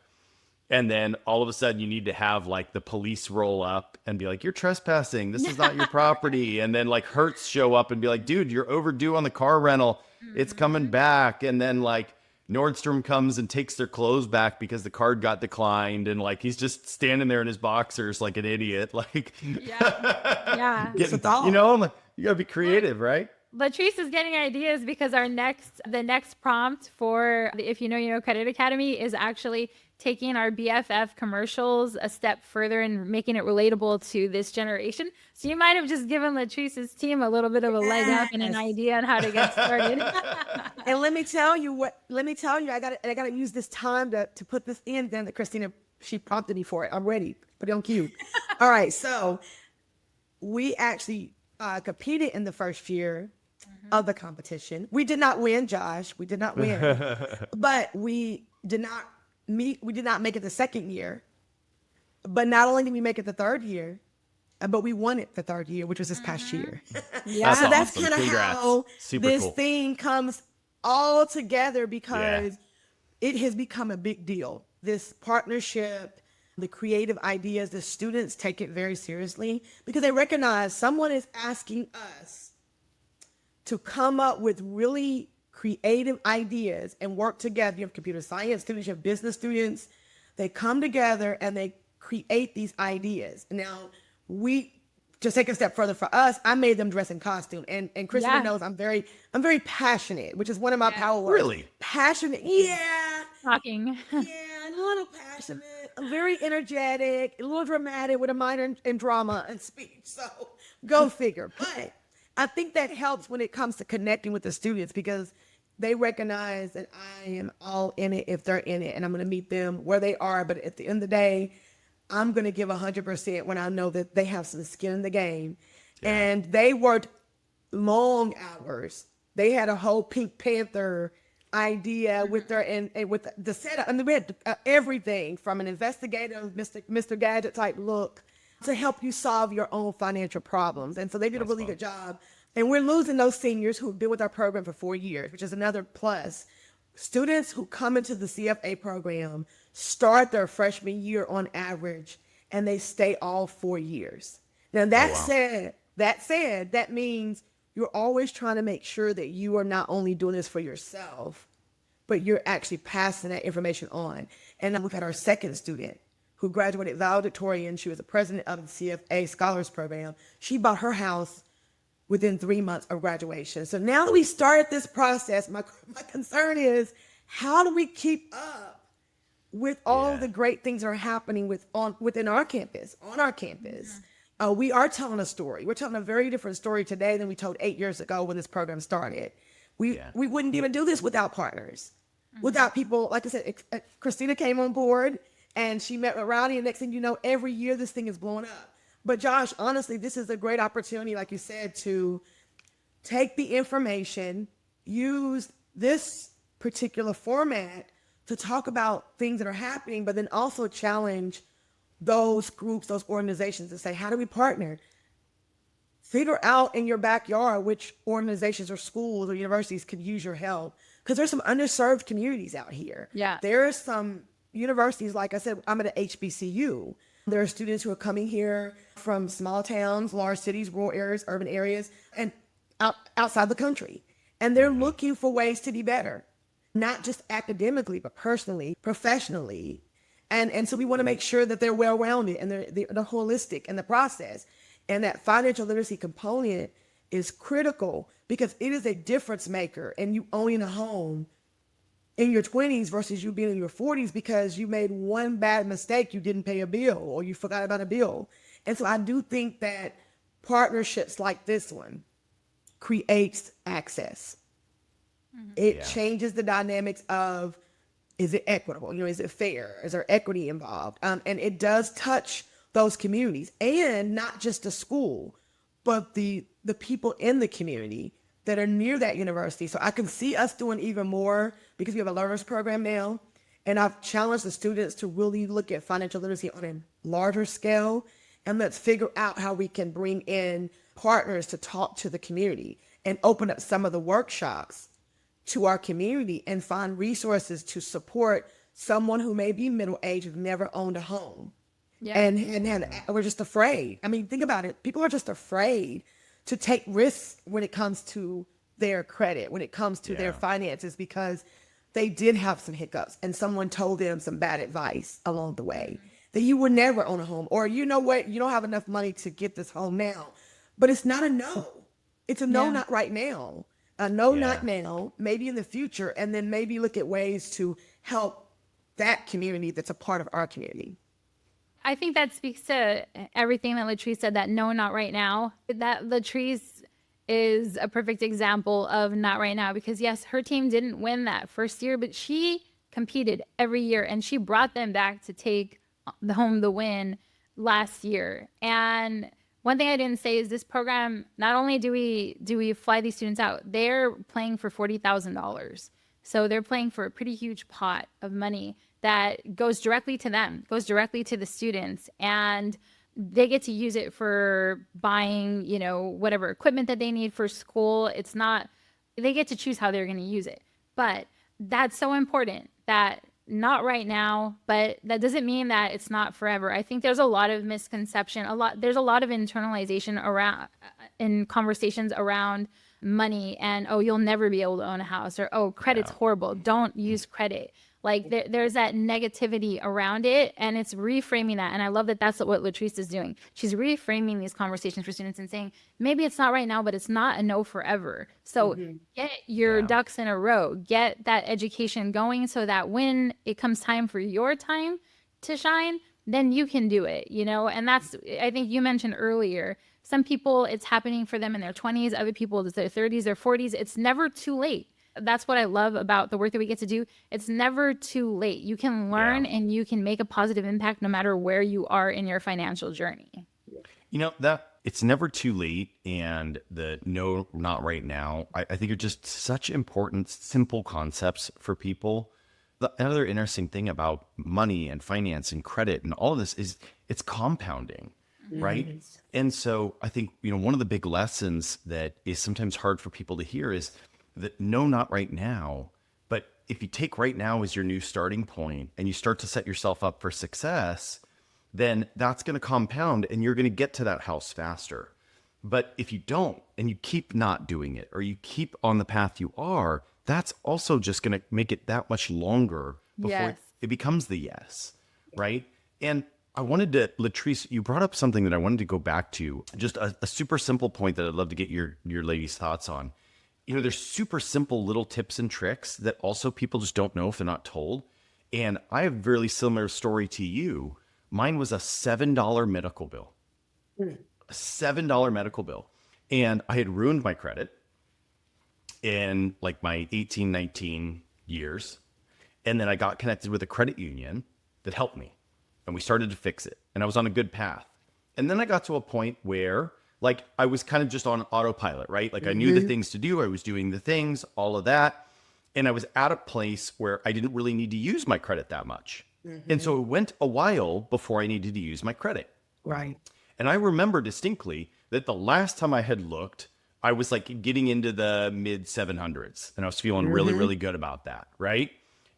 And then all of a sudden you need to have like the police roll up and be like, you're trespassing. This is not your property. And then like Hertz show up and be like, dude, you're overdue on the car rental. It's coming back. And then like Nordstrom comes and takes their clothes back because the card got declined. And like, he's just standing there in his boxers like an idiot. Like, Yeah. It's a thought. you gotta be creative, right? Latreace is getting ideas because the next prompt for the If You Know, You Know Credit Academy is actually taking our BFF commercials a step further and making it relatable to this generation. So you might have just given Latreace's team a little bit of a leg up and an idea on how to get started. And let me tell you, I gotta use this time to put this in. Then that Christina, she prompted me for it. I'm ready. Put it on cue. All right. So we actually competed in the first year of the competition. We did not win, Josh. We did not win, but we did not make it the second year. But not only did we make it the third year, but we won it the third year, which was this past year. Yeah. So that's awesome. kind of Congrats. how Super this cool. thing comes all together, because it has become a big deal. This partnership, the creative ideas, the students take it very seriously because they recognize someone is asking us to come up with really creative ideas and work together. You have computer science students, you have business students. They come together and they create these ideas. Now, we just take a step further for us. I made them dress in costume, and Christina knows I'm very passionate, which is one of my power words. Really? Passionate, yeah. Talking. Yeah, a little passionate. I'm very energetic, a little dramatic with a minor in drama and speech. So go figure. But I think that helps when it comes to connecting with the students, because they recognize that I am all in it if they're in it, and I'm going to meet them where they are. But at the end of the day, I'm going to give 100% when I know that they have some skin in the game. Yeah. And they worked long hours. They had a whole Pink Panther idea with their and with the setup, and we had everything from an investigative Mr. Gadget type look to help you solve your own financial problems. And so they did a really good job. And we're losing those seniors who have been with our program for 4 years, which is another plus. Students who come into the CFA program start their freshman year on average, and they stay all 4 years. Now that means you're always trying to make sure that you are not only doing this for yourself, but you're actually passing that information on. And we've had our second student who graduated valedictorian. She was the president of the CFA Scholars Program. She bought her house within 3 months of graduation. So now that we started this process, my concern is, how do we keep up with all the great things that are happening within our campus, on our campus? We are telling a story. We're telling a very different story today than we told 8 years ago when this program started. We wouldn't even do this without partners, without people. Like I said, Christina came on board and she met with Rowdy, and next thing you know, every year this thing is blowing up. But Josh, honestly, this is a great opportunity, like you said, to take the information, use this particular format to talk about things that are happening, but then also challenge those groups, those organizations, to say, how do we partner? Figure out in your backyard which organizations or schools or universities could use your help, because there's some underserved communities out here. Yeah. There are some universities, like I said, I'm at an HBCU. There are students who are coming here from small towns, large cities, rural areas, urban areas, and outside the country. And they're looking for ways to be better, not just academically, but personally, professionally. And so we want to make sure that they're well-rounded and they're holistic in the process. And that financial literacy component is critical, because it is a difference maker in you owning a home in your 20s versus you being in your 40s because you made one bad mistake, you didn't pay a bill or you forgot about a bill. And so I do think that partnerships like this one creates access. It changes the dynamics of, is it equitable? Is it fair? Is there equity involved? And it does touch those communities, and not just the school, but the people in the community that are near that university. So I can see us doing even more, because we have a learners program now. And I've challenged the students to really look at financial literacy on a larger scale. And let's figure out how we can bring in partners to talk to the community and open up some of the workshops to our community and find resources to support someone who may be middle-aged, who's never owned a home. Yeah. And we're just afraid. I mean, think about it. People are just afraid to take risks when it comes to their credit, when it comes to their finances, because they did have some hiccups and someone told them some bad advice along the way, that you would never own a home, or you know what, you don't have enough money to get this home now. But it's not a no. It's a no, not right now. A no, not now, maybe in the future, and then maybe look at ways to help that community that's a part of our community. I think that speaks to everything that Latreace said, that no, not right now. That Latreace is a perfect example of not right now, because yes, her team didn't win that first year, but she competed every year and she brought them back to take home the win last year. And one thing I didn't say is this program, not only do we fly these students out, they're playing for $40,000. So they're playing for a pretty huge pot of money that goes directly to them, goes directly to the students, and they get to use it for buying, whatever equipment that they need for school. It's not, they get to choose how they're going to use it. But that's so important, that not right now, but that doesn't mean that it's not forever. I think there's a lot of misconception, there's a lot of internalization around in conversations around money and, oh, you'll never be able to own a house, or, oh, credit's horrible, don't use credit. Like there's that negativity around it, and it's reframing that. And I love that that's what Latreace is doing. She's reframing these conversations for students and saying, maybe it's not right now, but it's not a no forever. So get your ducks in a row, get that education going so that when it comes time for your time to shine, then you can do it, And that's, I think you mentioned earlier, some people, it's happening for them in their 20s, other people, it's their 30s, their 40s. It's never too late. That's what I love about the work that we get to do. It's never too late. You can learn and you can make a positive impact no matter where you are in your financial journey. That it's never too late, and the no, not right now, I think are just such important, simple concepts for people. The other interesting thing about money and finance and credit and all of this is it's compounding, right? And so I think, one of the big lessons that is sometimes hard for people to hear is that no, not right now. But if you take right now as your new starting point and you start to set yourself up for success, then that's going to compound and you're going to get to that house faster. But if you don't, and you keep not doing it, or you keep on the path you are, that's also just going to make it that much longer before it becomes the yes, right? And I wanted to, Latreace, you brought up something that I wanted to go back to, just a super simple point that I'd love to get your ladies' thoughts on. There's super simple little tips and tricks that also people just don't know if they're not told. And I have a very similar story to you. Mine was a $7 medical bill. A $7 medical bill. And I had ruined my credit in like my 18, 19 years. And then I got connected with a credit union that helped me. And we started to fix it. And I was on a good path. And then I got to a point where I was kind of just on autopilot, right? I knew the things to do. I was doing the things, all of that. And I was at a place where I didn't really need to use my credit that much. And so it went a while before I needed to use my credit. Right. And I remember distinctly that the last time I had looked, I was getting into the mid 700s, and I was feeling really, really good about that. Right.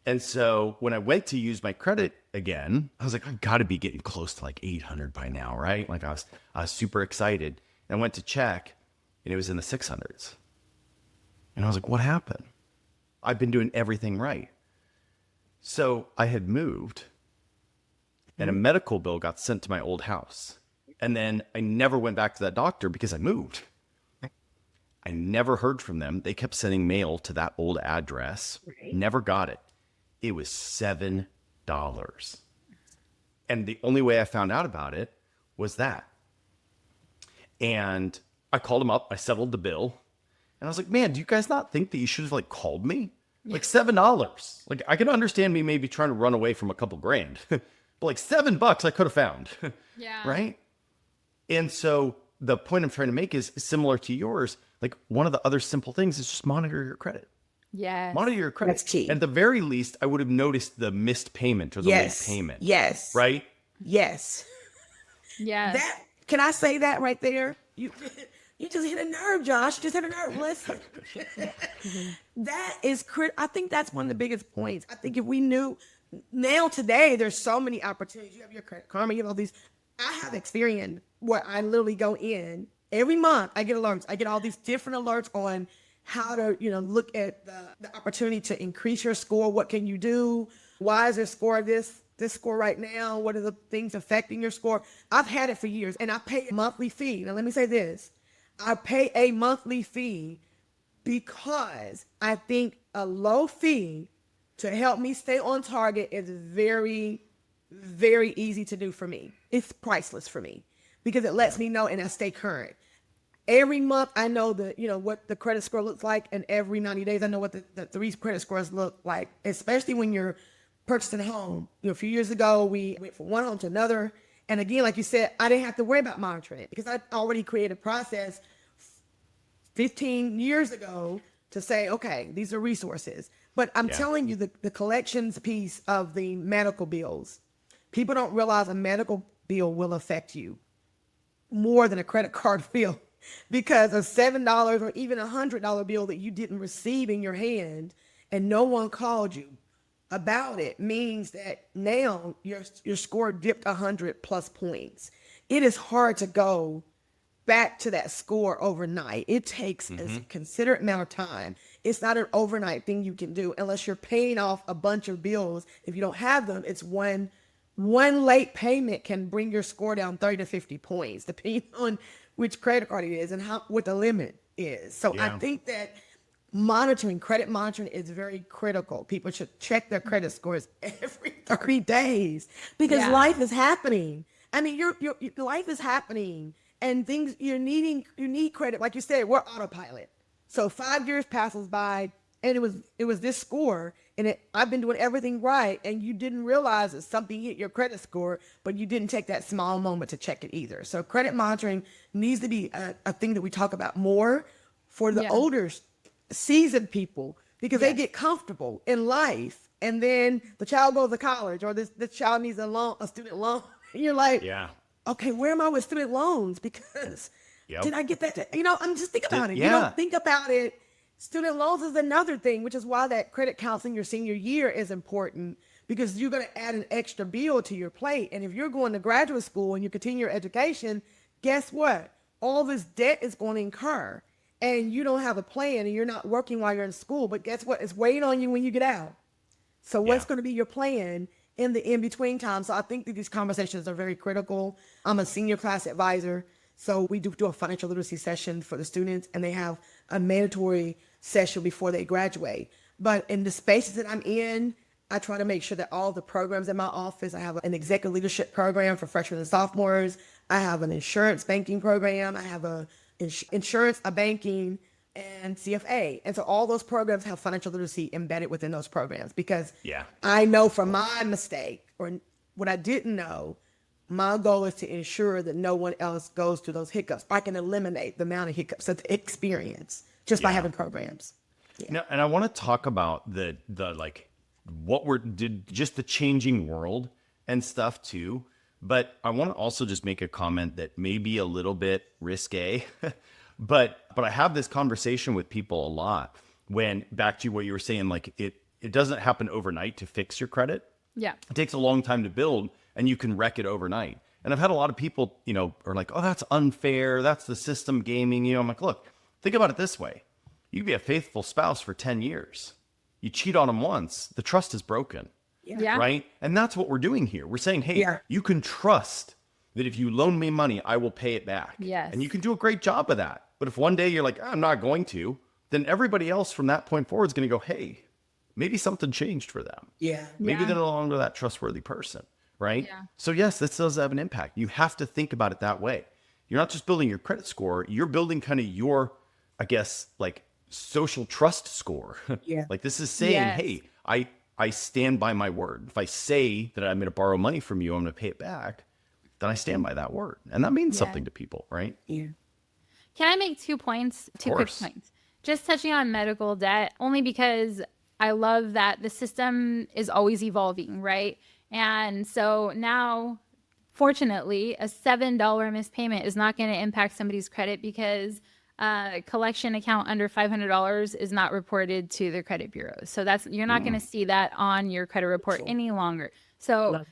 And so when I went to use my credit again, I was like, I've got to be getting close to 800 by now. Right. I was super excited. And I went to check, and it was in the 600s. And I was like, what happened? I've been doing everything right. So I had moved, and a medical bill got sent to my old house. And then I never went back to that doctor because I moved. I never heard from them. They kept sending mail to that old address. Right. Never got it. It was $7. And the only way I found out about it was that. And I called them up. I settled the bill. And I was like, man, do you guys not think that you should have called me? $7. I can understand me maybe trying to run away from a couple grand. But $7 I could have found. Yeah. Right? And so the point I'm trying to make is similar to yours. One of the other simple things is just monitor your credit. Yes. Monitor your credit. That's key. At the very least, I would have noticed the missed payment or the late payment. Yes. Right? Yes. Yeah. Can I say that right there? You just hit a nerve, Josh. You just hit a nerve. Listen. That is I think that's one of the biggest points. I think if we knew now today, there's so many opportunities. You have your Credit Karma, you have all these. I have Experian where I literally go in every month. I get alerts. I get all these different alerts on how to, look at the opportunity to increase your score. What can you do? Why is your score this score right now? What are the things affecting your score? I've had it for years, and I pay a monthly fee. Now, let me say this. I pay a monthly fee because I think a low fee to help me stay on target is very, very easy to do for me. It's priceless for me because it lets me know and I stay current. Every month I know what the credit score looks like, and every 90 days I know what the 3 credit scores look like, especially when you're purchasing a home. A few years ago we went from one home to another, and again, like you said, I didn't have to worry about monitoring it because I already created a process 15 years ago to say, okay, these are resources. But I'm telling you, the collections piece of the medical bills, people don't realize a medical bill will affect you more than a credit card bill, because a $7 or even $100 bill that you didn't receive in your hand and no one called you about it means that now your score dipped 100 plus points. It is hard to go back to that score overnight. It takes a considerate amount of time. It's not an overnight thing you can do unless you're paying off a bunch of bills. If you don't have them, it's one late payment can bring your score down 30 to 50 points, depending on which credit card it is and what the limit is. So I think that credit monitoring is very critical. People should check their credit scores every 30 days because life is happening. I mean, your life is happening, and things you need credit. Like you said, we're autopilot. So 5 years passes by, and it was this score, and I've been doing everything right, and you didn't realize that something hit your credit score, but you didn't take that small moment to check it either. So credit monitoring needs to be a thing that we talk about more for the older, seasoned people, because they get comfortable in life, and then the child goes to college, or this child needs a student loan, and you're like, okay, where am I with student loans? Because did I get that? I'm just thinking about it. You don't think about it. Student loans is another thing, which is why that credit counseling your senior year is important, because you're going to add an extra bill to your plate. And if you're going to graduate school and you continue your education, guess what? All this debt is going to incur, and you don't have a plan, and you're not working while you're in school. But guess what? It's waiting on you when you get out. So what's going to be your plan in the in-between time? So I think that these conversations are very critical. I'm a senior class advisor, so we do a financial literacy session for the students, and they have a mandatory session before they graduate. But in the spaces that I'm in, I try to make sure that all the programs in my office, I have an executive leadership program for freshmen and sophomores. I have an insurance banking program. I have a banking, and CFA. And so all those programs have financial literacy embedded within those programs, because I know from my mistake or what I didn't know, my goal is to ensure that no one else goes through those hiccups. I can eliminate the amount of hiccups that they experience just by having programs. Now, and I want to talk about the like just the changing world and stuff too. But I want to also just make a comment that may be a little bit risque, but I have this conversation with people a lot. When back to what you were saying, like it doesn't happen overnight to fix your credit. Yeah, it takes a long time to build, and you can wreck it overnight. And I've had a lot of people, are like, "Oh, that's unfair. That's the system gaming." I'm like, look, think about it this way: you can be a faithful spouse for 10 years. You cheat on them once, the trust is broken. Yeah. Right? And that's what we're doing here. We're saying, hey, you can trust that if you loan me money, I will pay it back. Yes. And you can do a great job of that. But if one day you're like, I'm not going to, then everybody else from that point forward is going to go, hey, maybe something changed for them. Yeah. Maybe they're no longer that trustworthy person. Right? Yeah. So yes, this does have an impact. You have to think about it that way. You're not just building your credit score, you're building kind of your, I guess, like social trust score. Yeah. Like this is saying, hey, I stand by my word. If I say that I'm going to borrow money from you, I'm going to pay it back, then I stand by that word. And that means something to people, right? Yeah. Can I make 2 points? Two quick points. Just touching on medical debt, only because I love that the system is always evolving, right? And so now, fortunately, a $7 missed payment is not going to impact somebody's credit, because a collection account under $500 is not reported to the credit bureaus. So you're not going to see that on your credit report any longer. So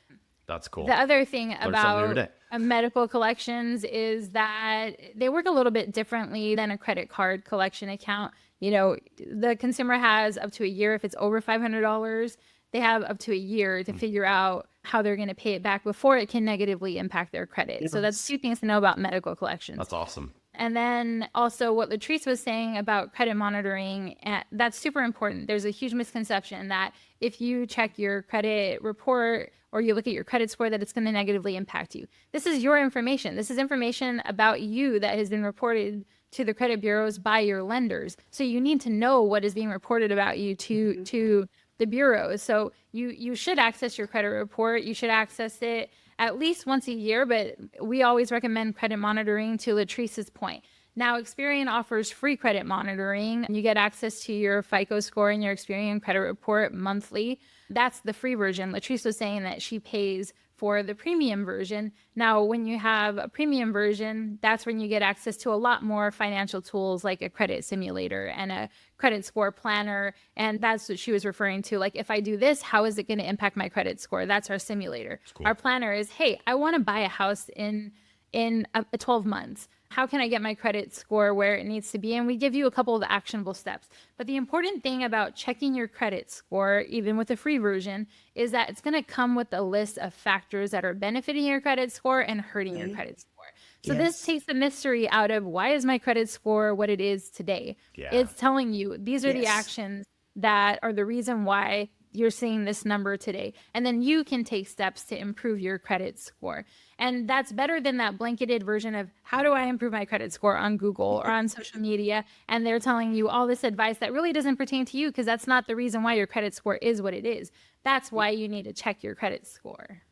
that's cool. The other thing about medical collections is that they work a little bit differently than a credit card collection account. The consumer has up to a year. If it's over $500, they have up to a year to figure out how they're going to pay it back before it can negatively impact their credit. So that's 2 things to know about medical collections. That's awesome. And then also what Latreace was saying about credit monitoring, that's super important. There's a huge misconception that if you check your credit report or you look at your credit score, that it's going to negatively impact you. This is your information. This is information about you that has been reported to the credit bureaus by your lenders. So you need to know what is being reported about you to the bureaus. So you should access your credit report. You should access it at least once a year, but we always recommend credit monitoring, to Latreace's point. Now, Experian offers free credit monitoring. You get access to your FICO score and your Experian credit report monthly. That's the free version. Latreace was saying that she pays for the premium version. Now, when you have a premium version, that's when you get access to a lot more financial tools like a credit simulator and a credit score planner. And that's what she was referring to. Like, if I do this, how is it going to impact my credit score? That's our simulator. Cool. Our planner is, hey, I want to buy a house in 12 months. How can I get my credit score where it needs to be? And we give you a couple of actionable steps. But the important thing about checking your credit score, even with the free version, is that it's going to come with a list of factors that are benefiting your credit score and hurting your credit score. So this takes the mystery out of why is my credit score what it is today? Yeah. It's telling you these are the actions that are the reason why you're seeing this number today. And then you can take steps to improve your credit score. And that's better than that blanketed version of how do I improve my credit score on Google or on social media. And they're telling you all this advice that really doesn't pertain to you, because that's not the reason why your credit score is what it is. That's why you need to check your credit score.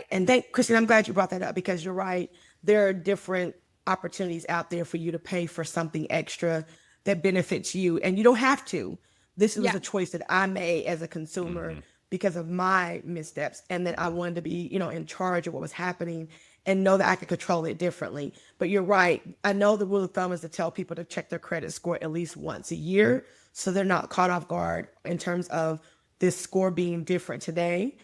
And Christine, I'm glad you brought that up, because you're right. There are different opportunities out there for you to pay for something extra that benefits you. And you don't have to. This was a choice that I made as a consumer because of my missteps, and that I wanted to be, in charge of what was happening and know that I could control it differently. But you're right. I know the rule of thumb is to tell people to check their credit score at least once a year, so they're not caught off guard in terms of this score being different today.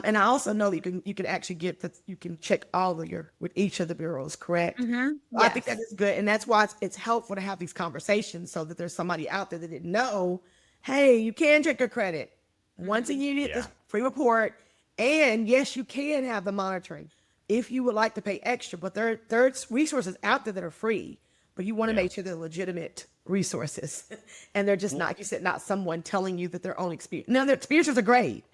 And I also know that you can actually you can check all of with each of the bureaus, correct? Yes. I think that is good. And that's why it's helpful to have these conversations, so that there's somebody out there that didn't know, hey, you can check your credit once a year. You get this free report. And yes, you can have the monitoring if you would like to pay extra, but there's resources out there that are free, but you want to make sure they're legitimate resources. And they're just not, like you said, not someone telling you that their own experience. Now, their experiences are great.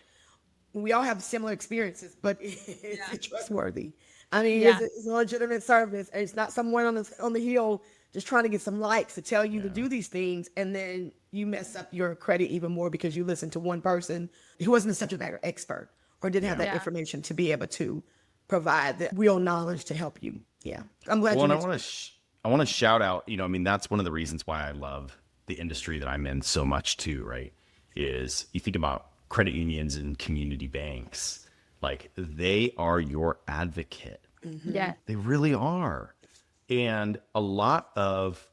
We all have similar experiences, but it's trustworthy. I mean, it's a legitimate service. And it's not someone on the hill just trying to get some likes to tell you to do these things, and then you mess up your credit even more because you listened to one person who wasn't a subject matter expert or didn't have that information to be able to provide the real knowledge to help you. Yeah, I'm glad you mentioned. I want to shout out, that's one of the reasons why I love the industry that I'm in so much too, right? Is you think about credit unions and community banks, like they are your advocate. Yeah, they really are. And a lot of,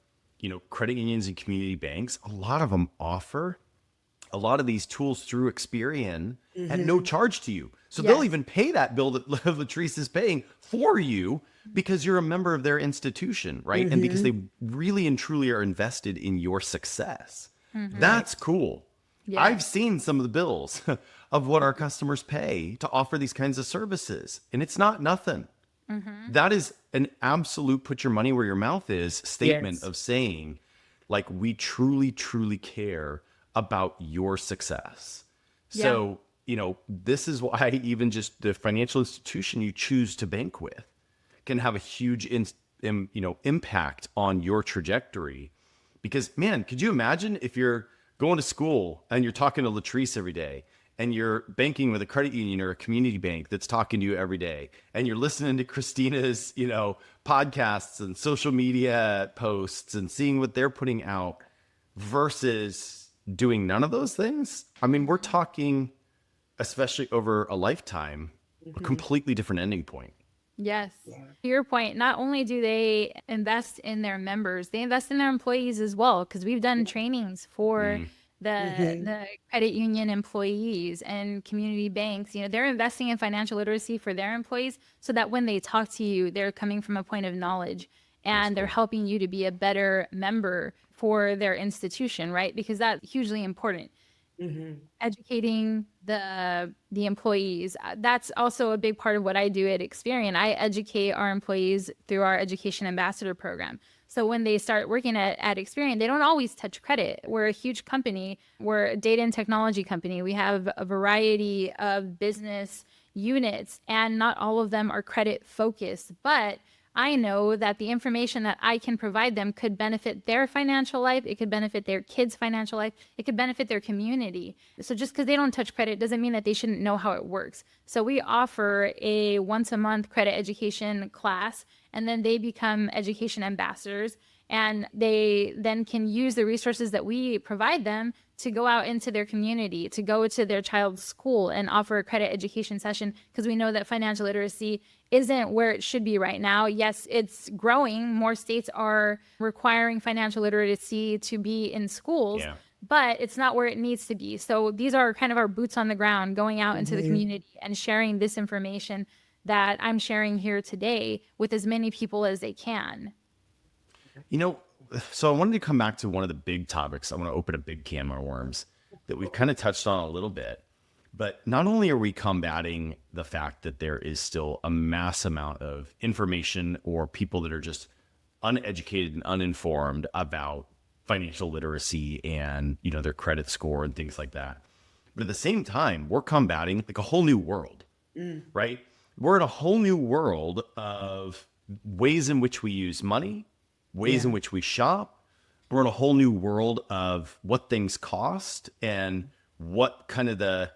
credit unions and community banks, a lot of them offer a lot of these tools through Experian at no charge to you. So they'll even pay that bill that Latreace is paying for you because you're a member of their institution, right? And because they really and truly are invested in your success. That's cool. Yeah. I've seen some of the bills of what our customers pay to offer these kinds of services, and it's not nothing. That is an absolute put your money where your mouth is statement of saying, like, we truly, truly care about your success. So, this is why even just the financial institution you choose to bank with can have a huge, impact on your trajectory. Because, man, could you imagine if you're going to school and you're talking to Latreace every day, and you're banking with a credit union or a community bank that's talking to you every day, and you're listening to Christina's, podcasts and social media posts and seeing what they're putting out versus doing none of those things? I mean, we're talking, especially over a lifetime, a completely different ending point. Yes. To your point, not only do they invest in their members, they invest in their employees as well, because we've done trainings for the credit union employees and community banks. They're investing in financial literacy for their employees so that when they talk to you, they're coming from a point of knowledge, and they're helping you to be a better member for their institution, right? Because that's hugely important. Educating the employees. That's also a big part of what I do at Experian. I educate our employees through our Education Ambassador program. So when they start working at Experian, they don't always touch credit. We're a huge company. We're a data and technology company. We have a variety of business units, and not all of them are credit focused. But I know that the information that I can provide them could benefit their financial life. It could benefit their kids' financial life. It could benefit their community. So just because they don't touch credit doesn't mean that they shouldn't know how it works. So we offer a once a month credit education class, and then they become education ambassadors. And they then can use the resources that we provide them to go out into their community, to go to their child's school and offer a credit education session, because we know that financial literacy isn't where it should be right now. Yes, it's growing. More states are requiring financial literacy to be in schools, but it's not where it needs to be. So these are kind of our boots on the ground, going out into the community and sharing this information that I'm sharing here today with as many people as they can. You know, so I wanted to come back to one of the big topics. I want to open a big can of worms that we've kind of touched on a little bit. But not only are we combating the fact that there is still a mass amount of information or people that are just uneducated and uninformed about financial literacy and, you know, their credit score and things like that. But at the same time, we're combating like a whole new world, right? We're in a whole new world of ways in which we use money, ways in which we shop. We're in a whole new world of what things cost and what kind of the,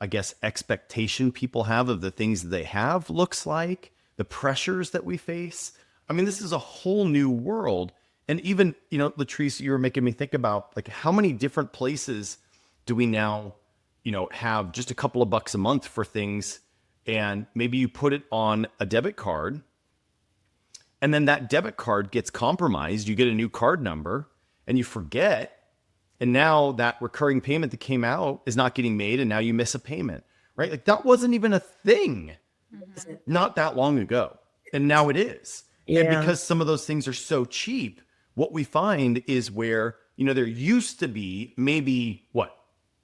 I guess, expectation people have of the things that they have looks like, the pressures that we face. I mean, this is a whole new world. And even, you know, Latreace, you were making me think about like how many different places do we now, you know, have just a couple of bucks a month for things. And maybe you put it on a debit card, and then that debit card gets compromised. You get a new card number and you forget. And now that recurring payment that came out is not getting made. And now you miss a payment, right? Like that wasn't even a thing not that long ago. And now it is. And because some of those things are so cheap, what we find is where, you know, there used to be maybe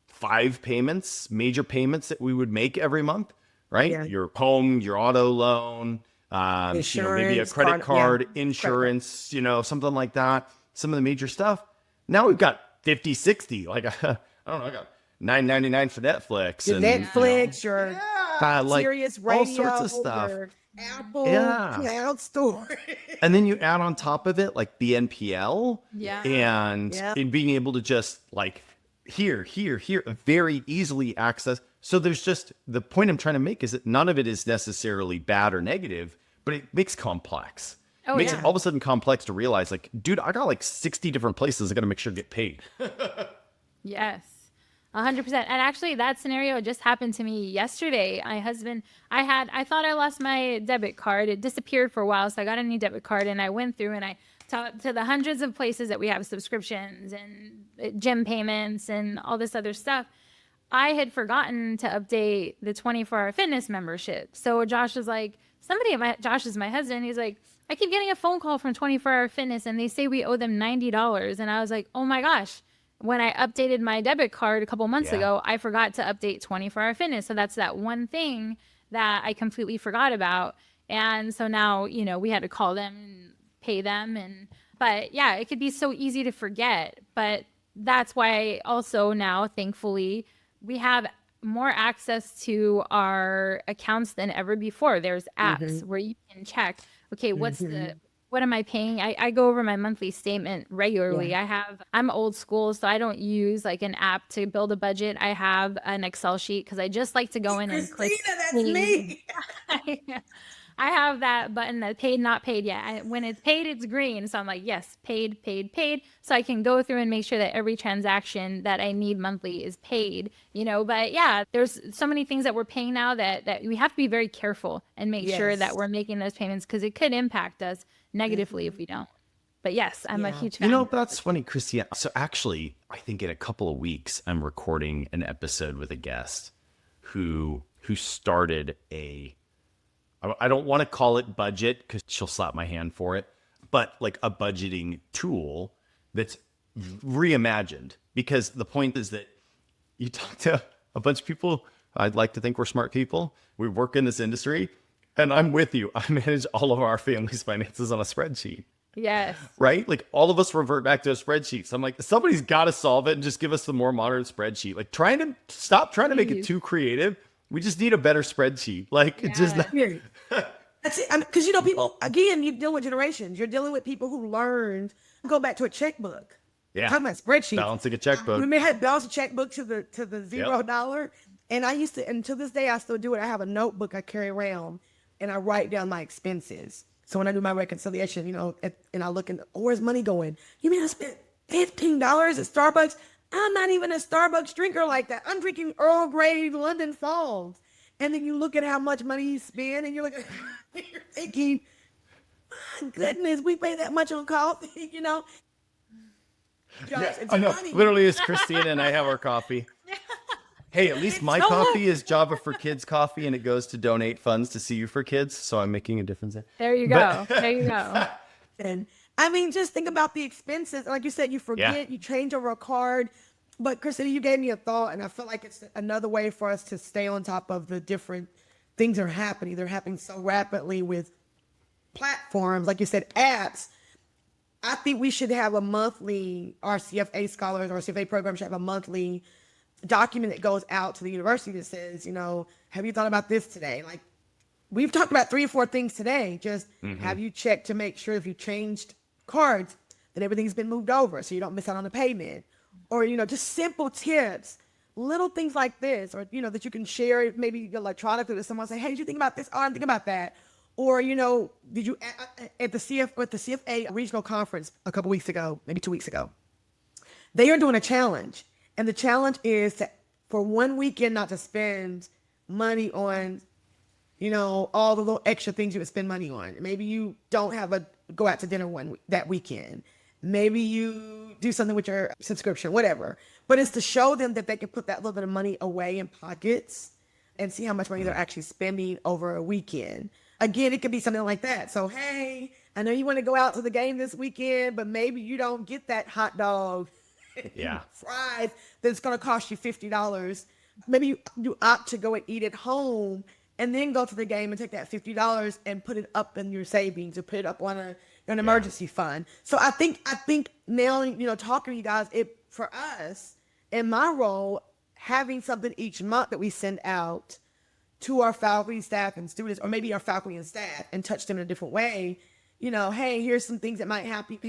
5 payments, major payments that we would make every month, right? Yeah. Your home, your auto loan, Insurance, you know, maybe a credit card, yeah. insurance, you know, something like that. Some of the major stuff. Now we've got 50, 60. Like, I don't know, I got $9.99 for Netflix. Your and, Netflix, your like Sirius radio, all sorts of stuff. your Apple Cloud Store. And then you add on top of it, like the NPL. And being able to just like here, very easily access. So there's just, the point I'm trying to make is that none of it is necessarily bad or negative, but it makes complex. It makes it all of a sudden complex to realize like, dude, I got like 60 different places I got to make sure to get paid. Yes, 100%. And actually that scenario just happened to me yesterday. My husband, I thought I lost my debit card. It disappeared for a while. So I got a new debit card and I went through and I talked to the hundreds of places that we have subscriptions and gym payments and all this other stuff. I had forgotten to update the 24-hour fitness membership. So Josh was like, Josh is my husband. He's like, I keep getting a phone call from 24-hour fitness and they say we owe them $90. And I was like, oh my gosh. When I updated my debit card a couple months ago, I forgot to update 24-hour fitness. So that's that one thing that I completely forgot about. And so now, you know, we had to call them and pay them. But yeah, it could be so easy to forget. But that's why also now, thankfully, we have more access to our accounts than ever before. There's apps where you can check, okay, what am I paying? I go over my monthly statement regularly. I'm old school, so I don't use like an app to build a budget. I have an Excel sheet because I just like to go in and click. Christina, that's me. I have that button that paid, not paid yet. When it's paid, it's green. So I'm like, yes, paid. So I can go through and make sure that every transaction that I need monthly is paid, you know, but yeah, there's so many things that we're paying now that we have to be very careful and make sure that we're making those payments because it could impact us negatively if we don't. But yes, I'm a huge fan. You know, that's funny, Christina. So actually, I think in a couple of weeks, I'm recording an episode with a guest who started I don't want to call it budget because she'll slap my hand for it, but like a budgeting tool that's reimagined. Because the point is that you talk to a bunch of people, I'd like to think we're smart people. We work in this industry, and I'm with you. I manage all of our family's finances on a spreadsheet. Yes. Right? Like all of us revert back to a spreadsheet. So I'm like, somebody's got to solve it and just give us the more modern spreadsheet. Like stop trying to make it too creative. We just need a better spreadsheet. Like it's just Yes. Period. That's it. Because, people, again, you're dealing with generations. You're dealing with people who learned, go back to a checkbook. yeah. Talking about spreadsheets. Balancing a checkbook. We may have balanced a checkbook to the $0. And I used to, and to this day, I still do it. I have a notebook I carry around and I write down my expenses. So when I do my reconciliation, and I look where's money going? You mean I spent $15 at Starbucks? I'm not even a Starbucks drinker like that. I'm drinking Earl Grey London Falls. And then you look at how much money you spend and you're thinking, my goodness, we pay that much on coffee, Josh, it's I know. funny. Literally, it's Christina and I have our coffee. Hey, at least my coffee is Java for Kids coffee, and it goes to donate funds to CU for Kids. So I'm making a difference there. There you go. There you go. And just think about the expenses. Like you said, you forget, you change over a card. But Christina, you gave me a thought, and I feel like it's another way for us to stay on top of the different things that are happening. They're happening so rapidly with platforms, like you said, apps. I think we should have a monthly, our CFA scholars or CFA program should have a monthly document that goes out to the university that says, have you thought about this today? Like, we've talked about 3 or 4 things today. Just have you checked to make sure if you changed cards that everything's been moved over so you don't miss out on the payment? Or, just simple tips, little things like this, or, that you can share maybe electronically with someone, say, hey, did you think about this? Oh, I'm thinking about that. Or, did you, at the CFA regional conference a couple weeks ago, maybe 2 weeks ago, they are doing a challenge. And the challenge is for one weekend not to spend money on, all the little extra things you would spend money on. Maybe you don't go out to dinner that weekend. Maybe you do something with your subscription, whatever. But it's to show them that they can put that little bit of money away in pockets and see how much money they're actually spending over a weekend. Again, it could be something like that. So, hey, I know you want to go out to the game this weekend, but maybe you don't get that hot dog, fries that's going to cost you $50. Maybe you opt to go and eat at home and then go to the game and take that $50 and put it up in your savings or put it up on an emergency fund. So I think now, talking to you guys, for us, in my role, having something each month that we send out to our faculty, staff, and students, or maybe our faculty and staff, and touch them in a different way, hey, here's some things that might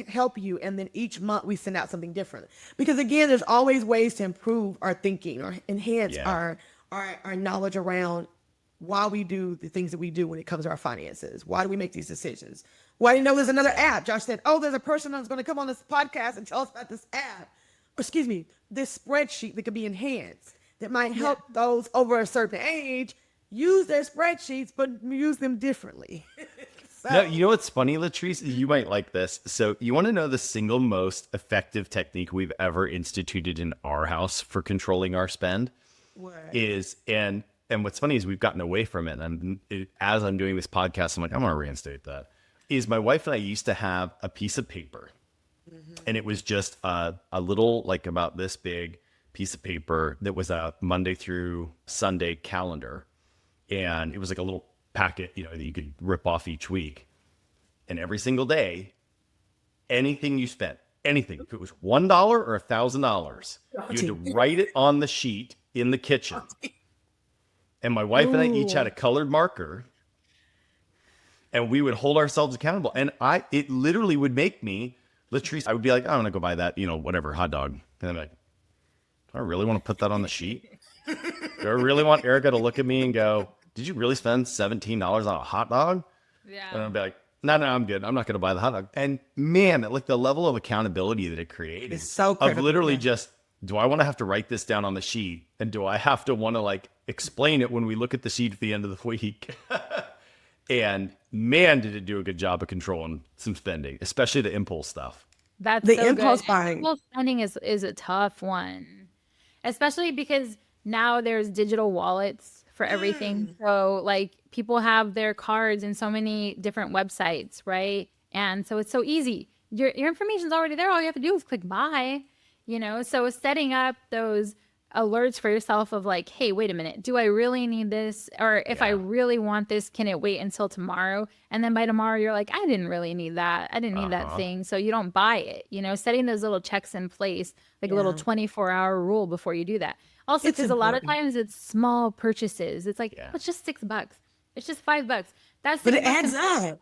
help you. And then each month we send out something different. Because again, there's always ways to improve our thinking or enhance our knowledge around why we do the things that we do when it comes to our finances. Why do we make these decisions? Why do you know there's another app? Josh said, oh, there's a person that's going to come on this podcast and tell us about this app. Or, excuse me, this spreadsheet that could be enhanced that might help those over a certain age use their spreadsheets, but use them differently. No, you know what's funny, Latreace? You might like this. So you want to know the single most effective technique we've ever instituted in our house for controlling our spend? What? And what's funny is we've gotten away from it. And as I'm doing this podcast, I'm like, I'm going to reinstate that. Is my wife and I used to have a piece of paper. And it was just a little, like about this big piece of paper that was a Monday through Sunday calendar. And it was like a little packet, that you could rip off each week. And every single day, anything you spent, anything, if it was $1 or $1,000, you had to write it on the sheet in the kitchen. And my wife and I each had a colored marker, and we would hold ourselves accountable. And it literally would make me, Latreace, I would be like, I want to go buy that, whatever, hot dog. And I'm like, do I really want to put that on the sheet? Do I really want Erica to look at me and go, did you really spend $17 on a hot dog? Yeah. And I'd be like, no, I'm good. I'm not going to buy the hot dog. And man, like the level of accountability that it created. It's so critical. Of literally just, do I want to have to write this down on the sheet? And do I have to want to explain it when we look at the sheet at the end of the week? And man, did it do a good job of controlling some spending, especially the impulse stuff. That's The so impulse good. buying. Impulse spending is a tough one, especially because now there's digital wallets for everything. So people have their cards in so many different websites, right? And so it's so easy. Your information's already there. All you have to do is click buy, So setting up those alerts for yourself of like, hey, wait a minute, do I really need this? Or if I really want this, can it wait until tomorrow? And then by tomorrow, you're like, I didn't really need that. I didn't need that thing. So you don't buy it, setting those little checks in place, like a little 24-hour rule before you do that. Also, because a lot of times it's small purchases. It's like, it's just $6. It's just $5. But it adds up.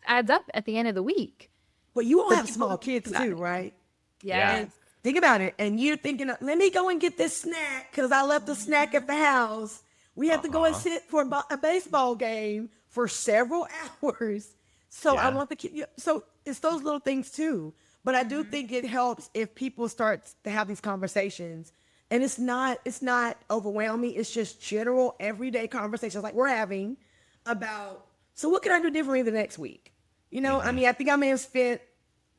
Adds up at the end of the week. But you all have small kids too, right? Yeah. And think about it. And you're thinking, let me go and get this snack because I left the snack at the house. We have to go and sit for a baseball game for several hours. So I want the kid. So it's those little things too. But I do think it helps if people start to have these conversations. And it's not overwhelming. It's just general everyday conversations like we're having about, so what can I do differently the next week? I mean, I think I may have spent,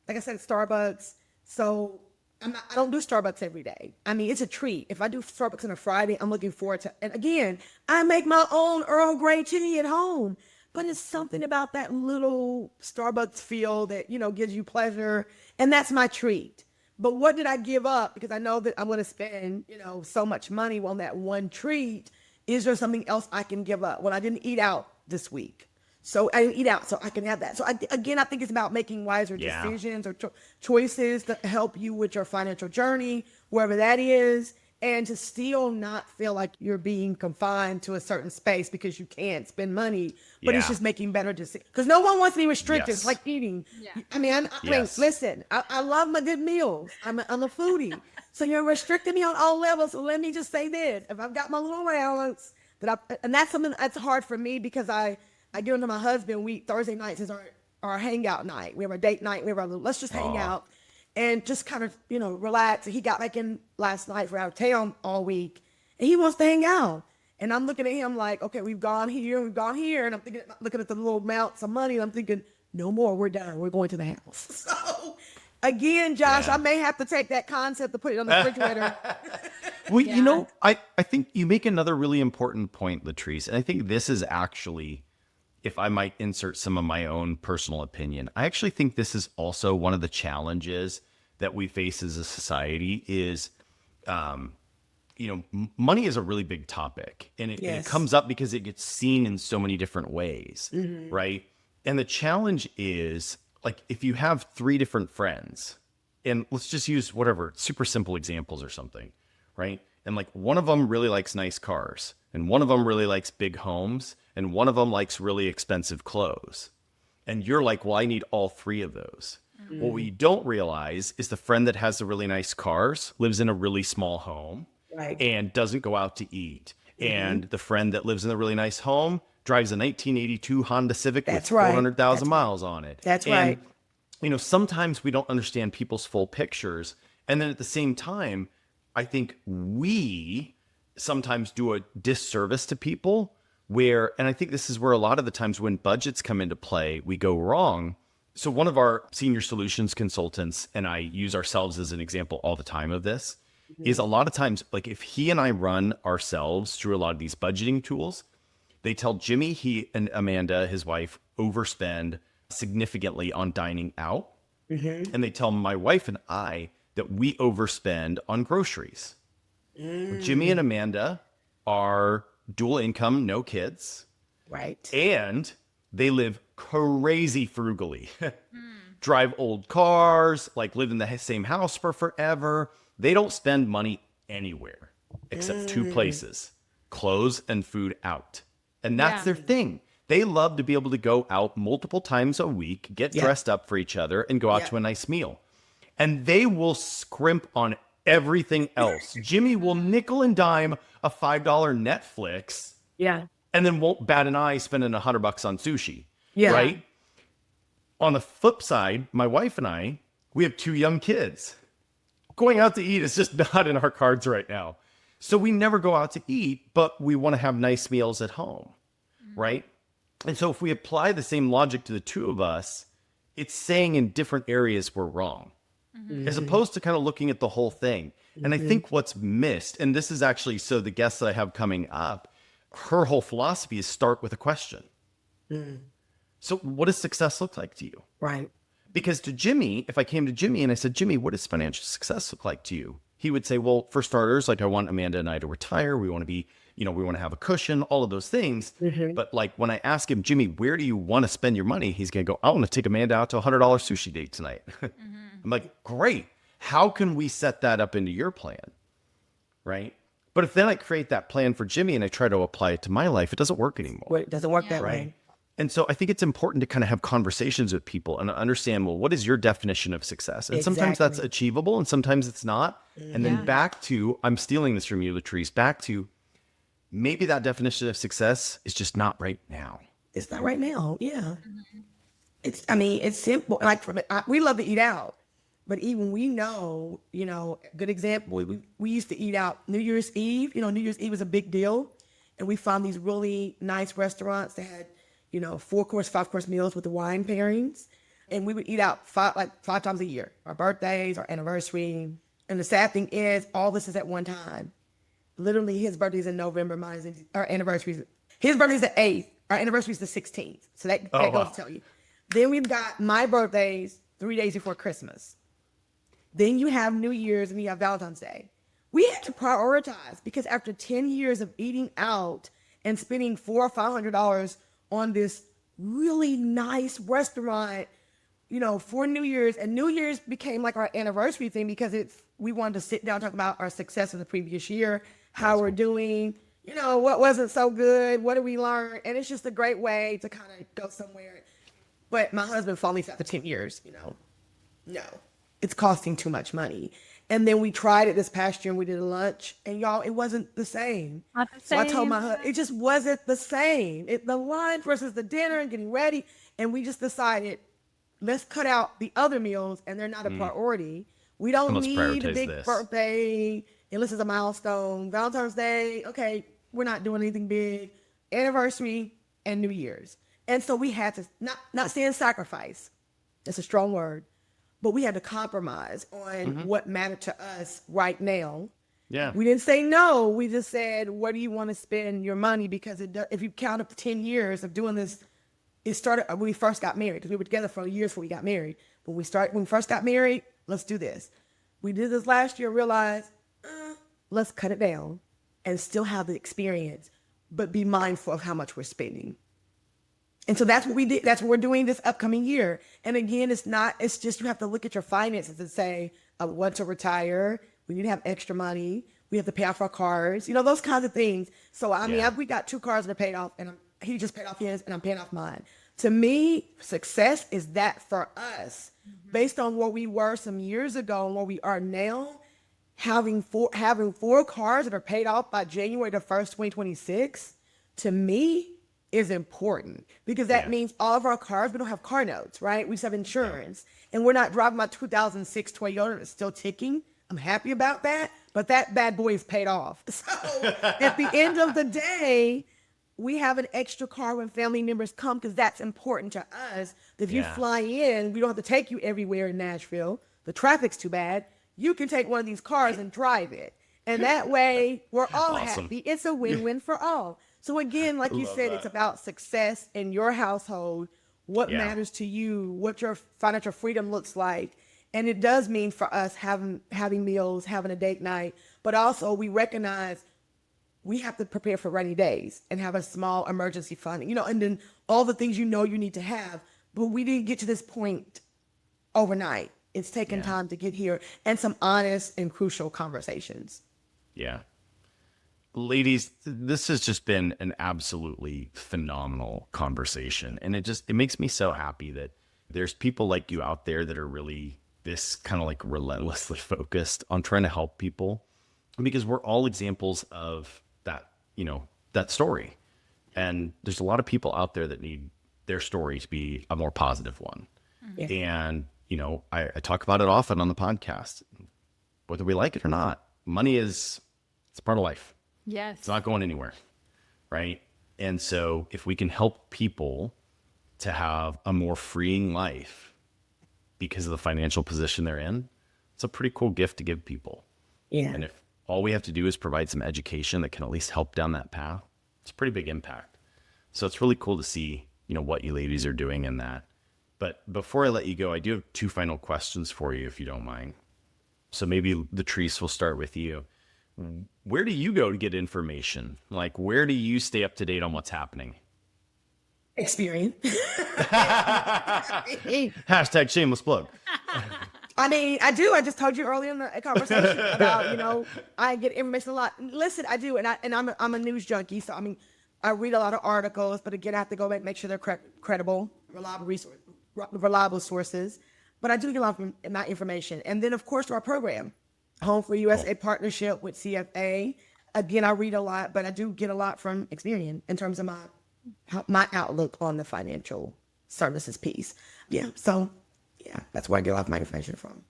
like I said, Starbucks. So I don't do Starbucks every day. I mean, it's a treat. If I do Starbucks on a Friday, I'm looking forward to, and again, I make my own Earl Grey tea at home, but it's something about that little Starbucks feel that, gives you pleasure. And that's my treat. But what did I give up? Because I know that I'm going to spend, so much money on that one treat. Is there something else I can give up? Well, I didn't eat out this week. So I didn't eat out, so I can have that. So I think it's about making wiser decisions or choices that help you with your financial journey, wherever that is, and to still not feel like you're being confined to a certain space because you can't spend money, but it's just making better decisions. Because no one wants to be restricted. It's like eating. Yeah. I mean, listen, I love my good meals. I'm a foodie. So you're restricting me on all levels. So let me just say this. If I've got my little allowance, and that's something that's hard for me because I give them to my husband. Thursday nights is our hangout night. We have our date night. Let's just hang out and just kind of, relax. He got back in last night for out of town all week and he wants to hang out. And I'm looking at him like, okay, we've gone here. And I'm looking at the little amounts of money. And I'm thinking, no more, we're done. We're going to the house. So again, Josh, I may have to take that concept to put it on the refrigerator. Well, I think you make another really important point, Latreace. And I think this is actually, if I might insert some of my own personal opinion, I actually think this is also one of the challenges that we face as a society is, money is a really big topic and it comes up because it gets seen in so many different ways, right? And the challenge is like, if you have 3 different friends and let's just use whatever super simple examples or something, right? And like one of them really likes nice cars and one of them really likes big homes and one of them likes really expensive clothes. And you're like, well, I need all 3 of those. What we don't realize is the friend that has the really nice cars lives in a really small home and doesn't go out to eat. And the friend that lives in a really nice home drives a 1982 Honda Civic with 400,000 miles on it. That's right. Sometimes we don't understand people's full pictures. And then at the same time, I think we sometimes do a disservice to people and I think this is where a lot of the times when budgets come into play, we go wrong. So one of our senior solutions consultants, and I use ourselves as an example all the time of this, is a lot of times, like if he and I run ourselves through a lot of these budgeting tools, they tell Jimmy, he and Amanda, his wife, overspend significantly on dining out. And they tell my wife and I that we overspend on groceries. Jimmy and Amanda are dual income, no kids. Right. And they live crazy frugally. Drive old cars, like live in the same house for forever. They don't spend money anywhere except 2 places, clothes and food out. And that's their thing. They love to be able to go out multiple times a week, get dressed up for each other and go out to a nice meal. And they will scrimp on everything else. Jimmy will nickel and dime a $5 Netflix. Yeah. And then won't bat an eye spending $100 on sushi. Yeah. Right? On the flip side, my wife and I, we have 2 young kids. Going out to eat is just not in our cards right now. So we never go out to eat, but we want to have nice meals at home. Right? And so if we apply the same logic to the 2 of us, it's saying in different areas we're wrong. As opposed to kind of looking at the whole thing. And I think what's missed, and this is actually, so the guest that I have coming up, her whole philosophy is start with a question. So what does success look like to you? Right. Because to Jimmy, if I came to Jimmy and I said, Jimmy, what does financial success look like to you? he would say, well, for starters, like I want Amanda and I to retire. We want to be, we want to have a cushion, all of those things. But like when I ask him, Jimmy, where do you want to spend your money? He's going to go, I want to take Amanda out to $100 sushi date tonight. I'm like, great. How can we set that up into your plan? Right. But if then I create that plan for Jimmy and I try to apply it to my life, it doesn't work anymore. Well, it doesn't work that Right. way. And so I think it's important to kind of have conversations with people and understand, well, what is your definition of success? And sometimes that's Exactly. achievable and sometimes it's not. And then back to, I'm stealing this from you, Latreace, back to maybe that definition of success is just not right now. It's not right now. Yeah. It's simple. Like we love to eat out, but even we know, good example, we used to eat out New Year's Eve. New Year's Eve was a big deal. And we found these really nice restaurants that had, 4-course, 5-course meals with the wine pairings. And we would eat out five times a year, our birthdays, our anniversary. And the sad thing is all this is at one time. Literally his birthday's in November, our anniversary's, his birthday's the 8th, our anniversary's the 16th. So that goes to tell you. Then we've got my birthday's 3 days before Christmas. Then you have New Year's and you have Valentine's Day. We had to prioritize because after 10 years of eating out and spending $400 or $500 on this really nice restaurant, for New Year's, and New Year's became like our anniversary thing because we wanted to sit down and talk about our success of the previous year, how we're doing, what wasn't so good, what did we learn, and it's just a great way to kind of go somewhere. But my husband finally said after 10 years, no, it's costing too much money. And then we tried it this past year and we did a lunch and y'all, it wasn't the same. Not the So I told same. my husband, it just wasn't the same. The lunch versus the dinner and getting ready. And we just decided, let's cut out the other meals and they're not a priority. We don't Let's need a prioritize big this. birthday unless it's a milestone. Valentine's Day, okay, we're not doing anything big. Anniversary and New Year's. And so we had to, not saying sacrifice, that's a strong word, but we had to compromise on what mattered to us right now. Yeah. We didn't say no. We just said, where do you want to spend your money? Because if you count up to 10 years of doing this, it started when we first got married, because we were together for years before we got married. When we first got married, let's do this. We did this last year, realized, let's cut it down and still have the experience, but be mindful of how much we're spending. And so that's what we did. That's what we're doing this upcoming year. And again, it's just you have to look at your finances and say, I want to retire. We need to have extra money. We have to pay off our cars, those kinds of things. So, we got 2 cars that are paid off and he just paid off his and I'm paying off mine. To me, success is that for us, based on where we were some years ago and where we are now, having 4 cars that are paid off by January the 1st, 2026, to me, is important because that means all of our cars, we don't have car notes, right? We just have insurance and we're not driving my 2006 Toyota that's still ticking. I'm happy about that, but that bad boy is paid off. So at the end of the day, we have an extra car when family members come because that's important to us. If you fly in, we don't have to take you everywhere in Nashville. The traffic's too bad. You can take one of these cars and drive it. And that way we're all happy. It's a win-win for all. So again, like you said, it's about success in your household, what matters to you, what your financial freedom looks like. And it does mean for us having meals, having a date night, but also we recognize we have to prepare for rainy days and have a small emergency fund, and then all the things you need to have. But we didn't get to this point overnight. It's taken time to get here and some honest and crucial conversations. Yeah. Ladies, this has just been an absolutely phenomenal conversation. And it makes me so happy that there's people like you out there that are really this kind of like relentlessly focused on trying to help people, because we're all examples of that, that story. And there's a lot of people out there that need their story to be a more positive one. Yeah. And, I talk about it often on the podcast, whether we like it or not. Money it's part of life. Yes. It's not going anywhere, right? And so if we can help people to have a more freeing life because of the financial position they're in, it's a pretty cool gift to give people. Yeah. And if all we have to do is provide some education that can at least help down that path, it's a pretty big impact. So it's really cool to see, what you ladies are doing in that. But before I let you go, I do have 2 final questions for you, if you don't mind. So maybe Latreace, will start with you. Where do you go to get information? Like, where do you stay up to date on what's happening? Experian. Hashtag shameless plug. I mean, I do. I just told you earlier in the conversation about, I get information a lot. Listen, I do. And I'm a news junkie. So, I mean, I read a lot of articles, but again, I have to go back and make sure they're credible, reliable sources. But I do get a lot of my information. And then, of course, our program, Home for USA partnership with CFA. Again, I read a lot, but I do get a lot from Experian in terms of my outlook on the financial services piece. Yeah. So, yeah, that's where I get a lot of my information from.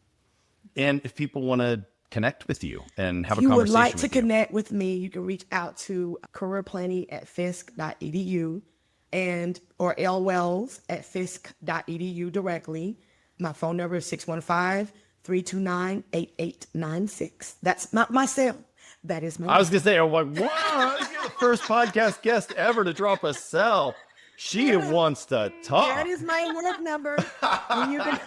And if people want to connect with you and have a you conversation would like with to you, connect with me, you can reach out to careerplanning@fisk.edu or lwells@fisk.edu directly. My phone number is 615-329-8896. That's my cell. That is my I was going to say, I'm like, wow, you're the first podcast guest ever to drop a cell. She wants to talk. That is my work number. And you can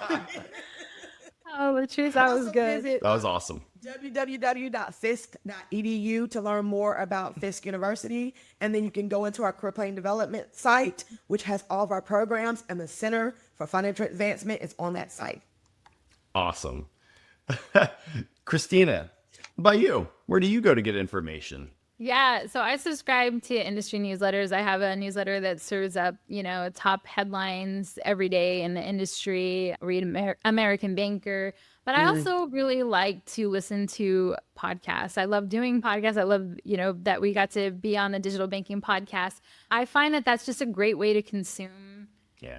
Oh, Latreace, that was good. visit That was awesome. www.fisk.edu to learn more about Fisk University. And then you can go into our career planning development site, which has all of our programs, and the Center for Financial Advancement is on that site. Awesome. Christina, by you, where do you go to get information? Yeah, so I subscribe to industry newsletters. I have a newsletter that serves up, top headlines every day in the industry. I read American Banker, but I also really like to listen to podcasts. I love doing podcasts. I love, that we got to be on the digital banking podcast. I find that that's just a great way to consume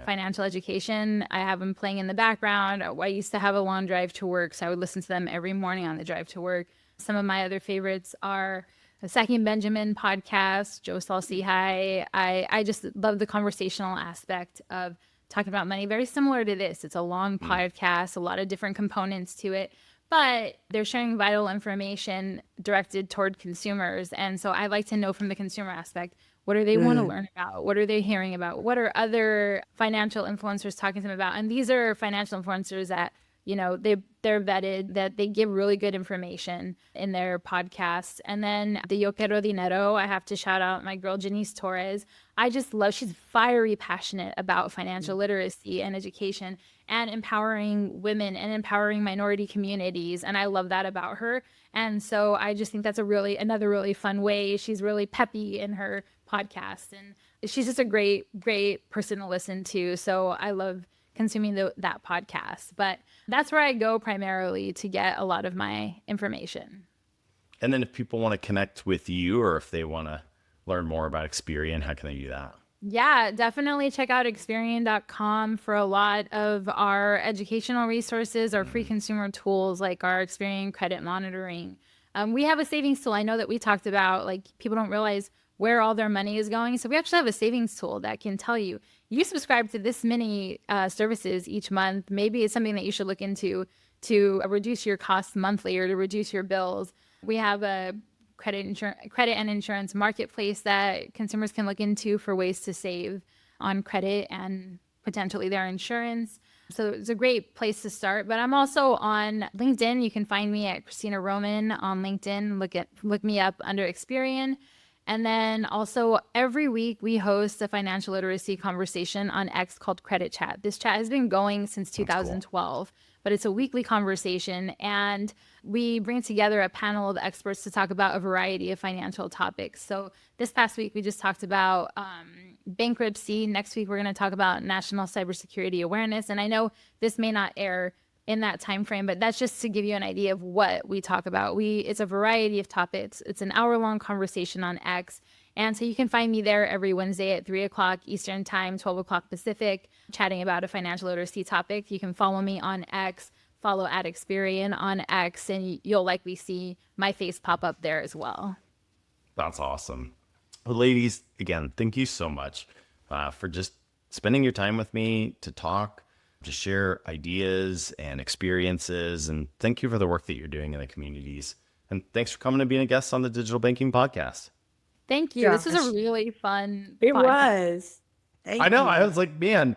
financial education. I have them playing in the background. I used to have a long drive to work, so I would listen to them every morning on the drive to work. Some of my other favorites are the Saki and Benjamin podcast, Joe Saul-Sehy. I just love the conversational aspect of talking about money, very similar to this. It's a long podcast, a lot of different components to it, but they're sharing vital information directed toward consumers. And so I like to know from the consumer aspect, what do they want to learn about? What are they hearing about? What are other financial influencers talking to them about? And these are financial influencers that they're vetted, that they give really good information in their podcasts. And then the Yo Quiero Dinero, I have to shout out my girl, Janice Torres. I just love, she's fiery passionate about financial literacy and education and empowering women and empowering minority communities. And I love that about her. And so I just think that's another really fun way. She's really peppy in her podcast. And she's just a great, great person to listen to. So I love consuming that podcast. But that's where I go primarily to get a lot of my information. And then if people want to connect with you, or if they want to learn more about Experian, how can they do that? Yeah, definitely check out Experian.com for a lot of our educational resources, our free consumer tools like our Experian credit monitoring. We have a savings tool. I know that we talked about, like, people don't realize where all their money is going. So we actually have a savings tool that can tell you, you subscribe to this many services each month. Maybe it's something that you should look into to reduce your costs monthly or to reduce your bills. We have a credit and insurance marketplace that consumers can look into for ways to save on credit and potentially their insurance. So it's a great place to start. But I'm also on LinkedIn. You can find me at Christina Roman on LinkedIn. Look me up under Experian. And then also every week we host a financial literacy conversation on X called Credit Chat. This chat has been going since 2012, but it's a weekly conversation. And we bring together a panel of experts to talk about a variety of financial topics. So this past week, we just talked about bankruptcy. Next week, we're going to talk about national cybersecurity awareness. And I know this may not air in that time frame, but that's just to give you an idea of what we talk about. It's a variety of topics. It's an hour-long conversation on X. And so you can find me there every Wednesday at 3 o'clock Eastern Time, 12 o'clock Pacific, chatting about a financial literacy topic. You can follow me on X, follow at Experian on X, and you'll likely see my face pop up there as well. That's awesome. Well, ladies, again, thank you so much for just spending your time with me to talk, to share ideas and experiences. And thank you for the work that you're doing in the communities. And thanks for coming and being a guest on the Digital Banking Podcast. Thank you. Josh. This was a really fun It podcast. was. Thank I know. you. I was like, man,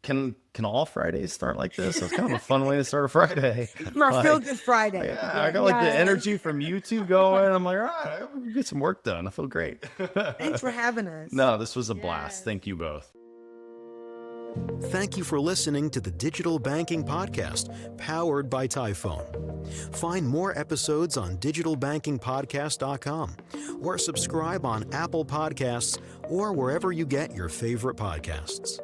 can all Fridays start like this? It's kind of a fun way to start a Friday. Our Feel Good Friday. Yeah, I got like the energy from you two going. I'm like, all right, I'm gonna get some work done. I feel great. Thanks for having us. No, this was a blast. Thank you both. Thank you for listening to the Digital Banking Podcast, powered by Tyfone. Find more episodes on digitalbankingpodcast.com or subscribe on Apple Podcasts or wherever you get your favorite podcasts.